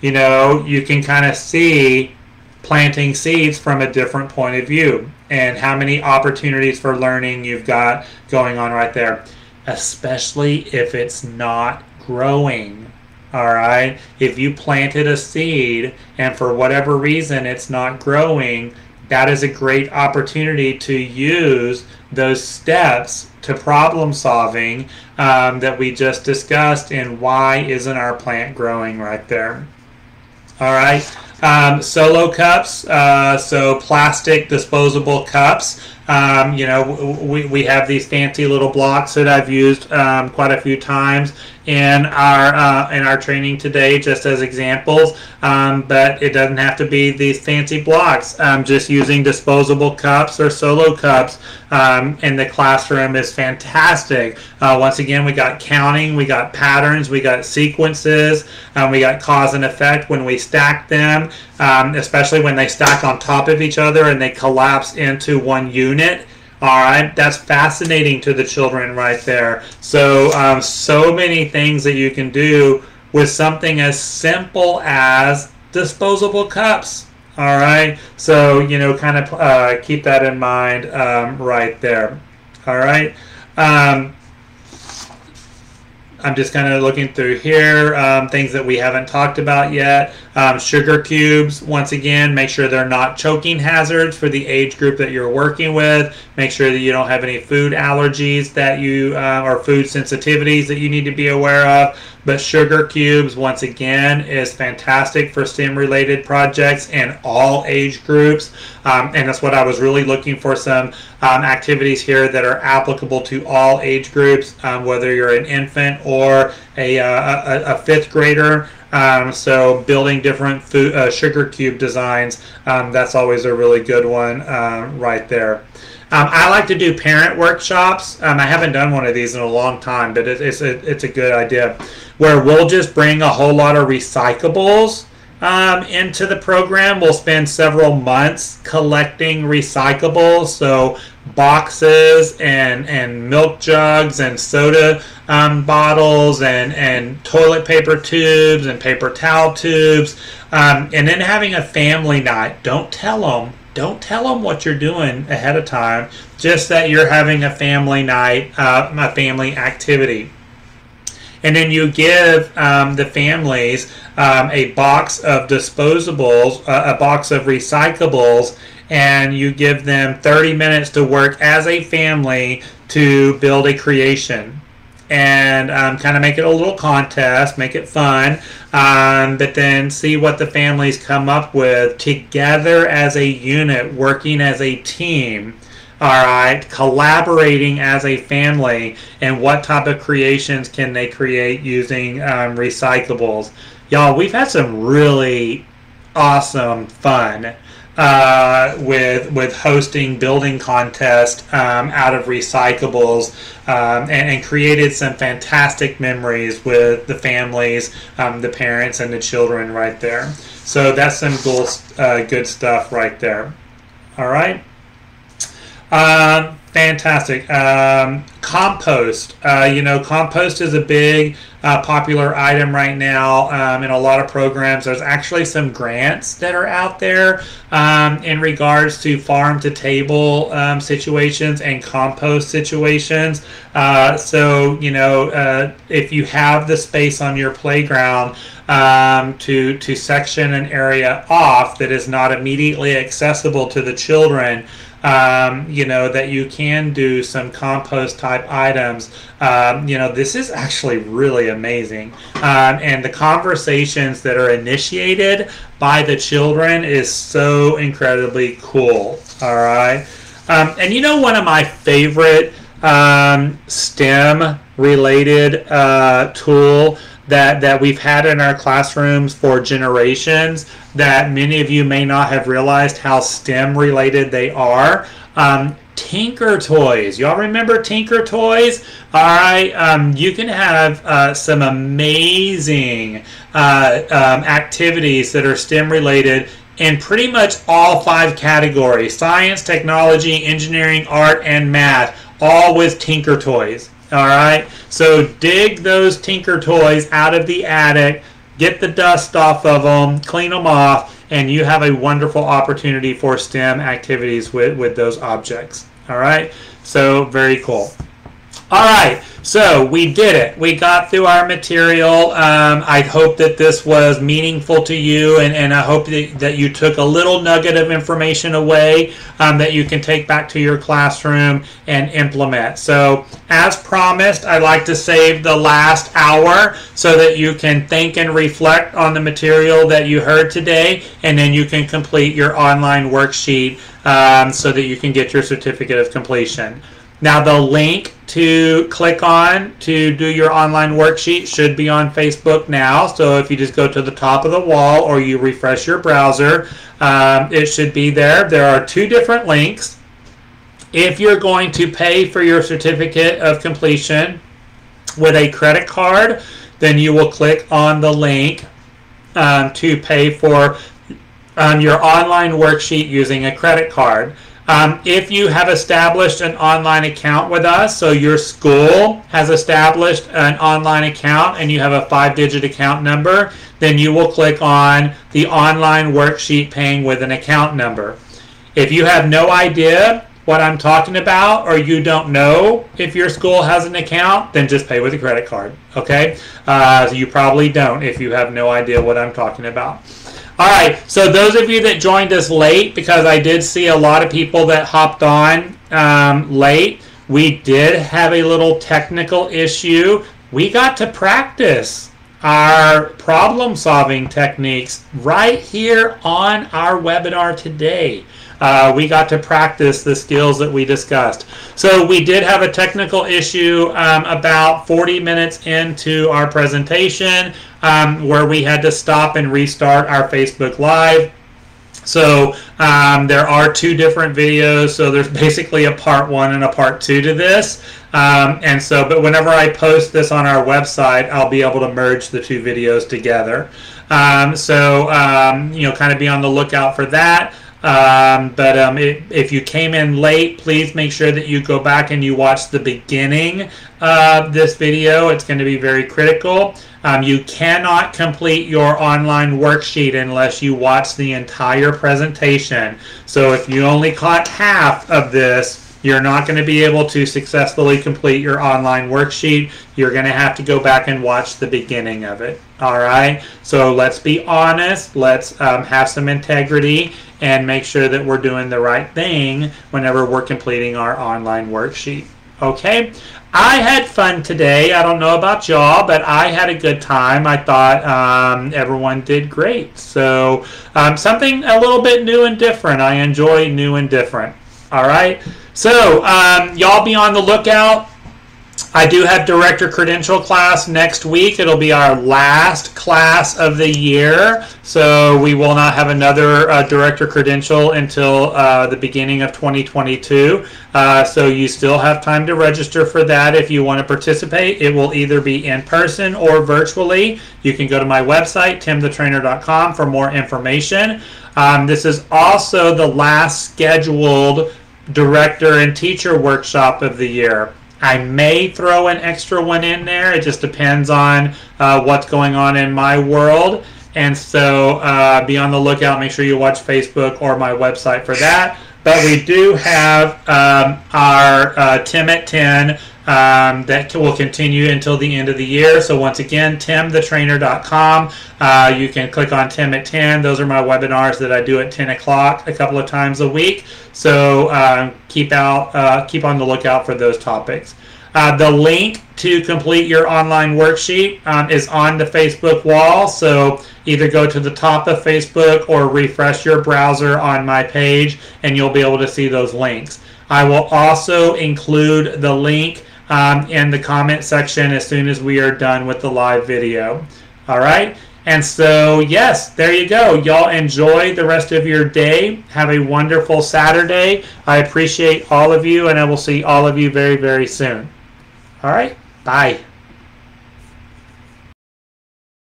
you can kind of see planting seeds from a different point of view and how many opportunities for learning you've got going on right there, especially if it's not growing. All right, if you planted a seed and for whatever reason it's not growing, that is a great opportunity to use those steps to problem solving that we just discussed, and why isn't our plant growing right there. All right, solo cups, so plastic disposable cups. We have these fancy little blocks that I've used quite a few times, in our training today, just as examples. But it doesn't have to be these fancy blocks. Just using disposable cups or solo cups in the classroom is fantastic. Once again, we got counting, we got patterns, we got sequences, we got cause and effect when we stack them, especially when they stack on top of each other and they collapse into one unit. All right, that's fascinating to the children right there. So, so many things that you can do with something as simple as disposable cups. All right, so, kind of keep that in mind right there. All right. I'm just kind of looking through here, things that we haven't talked about yet. Sugar cubes, once again, make sure they're not choking hazards for the age group that you're working with. Make sure that you don't have any food allergies that you or food sensitivities that you need to be aware of. But sugar cubes, once again, is fantastic for STEM-related projects in all age groups. And that's what I was really looking for, some activities here that are applicable to all age groups, whether you're an infant or a fifth grader. So building different food, sugar cube designs, that's always a really good one right there. I like to do parent workshops. I haven't done one of these in a long time, but it's a good idea, where we'll just bring a whole lot of recyclables into the program. We'll spend several months collecting recyclables, so boxes and milk jugs and soda bottles and toilet paper tubes and paper towel tubes, and then having a family night. Don't tell them what you're doing ahead of time, just that you're having a family night, a family activity. And then you give the families a box of disposables, a box of recyclables, and you give them 30 minutes to work as a family to build a creation. And kind of make it a little contest, make it fun, but then see what the families come up with together as a unit, working as a team. All right, collaborating as a family, and what type of creations can they create using recyclables. Y'all, we've had some really awesome fun with hosting building contests out of recyclables, and created some fantastic memories with the families, the parents, and the children right there. So that's some cool, good stuff right there. All right. Fantastic. Compost. Compost is a big popular item right now in a lot of programs. There's actually some grants that are out there in regards to farm-to-table situations and compost situations. So, if you have the space on your playground to section an area off that is not immediately accessible to the children, that you can do some compost type items. This is actually really amazing. And the conversations that are initiated by the children is so incredibly cool. All right. And one of my favorite STEM related tool that we've had in our classrooms for generations, that many of you may not have realized how STEM related they are. Tinker Toys. Y'all remember Tinker Toys? All right. You can have some amazing activities that are STEM related in pretty much all 5 categories: science, technology, engineering, art, and math, all with Tinker Toys. All right, so dig those Tinker Toys out of the attic, get the dust off of them, clean them off, and you have a wonderful opportunity for STEM activities with those objects. All right, so very cool. All right, so we did it. We got through our material. I hope that this was meaningful to you, and I hope that you took a little nugget of information away that you can take back to your classroom and implement. So, as promised, I'd like to save the last hour so that you can think and reflect on the material that you heard today, and then you can complete your online worksheet so that you can get your certificate of completion. Now the link to click on to do your online worksheet should be on Facebook now. So if you just go to the top of the wall or you refresh your browser, it should be there. There are two different links. If you're going to pay for your certificate of completion with a credit card, then you will click on the link to pay for your online worksheet using a credit card. If you have established an online account with us, so your school has established an online account and you have a 5-digit account number, then you will click on the online worksheet paying with an account number. If you have no idea what I'm talking about, or you don't know if your school has an account, then just pay with a credit card, okay? So you probably don't if you have no idea what I'm talking about. All right, so those of you that joined us late, because I did see a lot of people that hopped on late, we did have a little technical issue. We got to practice our problem-solving techniques right here on our webinar today. We got to practice the skills that we discussed. So we did have a technical issue about 40 minutes into our presentation where we had to stop and restart our Facebook Live. So there are two different videos. So there's basically a part 1 and a part 2 to this. But whenever I post this on our website, I'll be able to merge the two videos together. Kind of be on the lookout for that. If you came in late, please make sure that you go back and you watch the beginning of this video. It's going to be very critical. You cannot complete your online worksheet unless you watch the entire presentation. So if you only caught half of this, you're not going to be able to successfully complete your online worksheet. You're going to have to go back and watch the beginning of it. All right? So let's be honest. Let's have some integrity and make sure that we're doing the right thing whenever we're completing our online worksheet. Okay? I had fun today. I don't know about y'all, but I had a good time. I thought everyone did great. So something a little bit new and different. I enjoy new and different. All right? So y'all be on the lookout. I do have Director Credential class next week. It'll be our last class of the year. So we will not have another Director Credential until the beginning of 2022. So you still have time to register for that if you want to participate. It will either be in person or virtually. You can go to my website, timthetrainer.com, for more information. This is also the last scheduled Director and Teacher Workshop of the year. I may throw an extra one in there. It just depends on what's going on in my world. And so be on the lookout. Make sure you watch Facebook or my website for that. But we do have our Tim at 10 that will continue until the end of the year. So once again, timthetrainer.com. You can click on Tim at 10. Those are my webinars that I do at 10 o'clock a couple of times a week. So keep on the lookout for those topics. The link to complete your online worksheet is on the Facebook wall. So either go to the top of Facebook or refresh your browser on my page and you'll be able to see those links. I will also include the link in the comment section as soon as we are done with the live video. All right? And so, yes, there you go. Y'all enjoy the rest of your day. Have a wonderful Saturday. I appreciate all of you, and I will see all of you very, very soon. All right? Bye.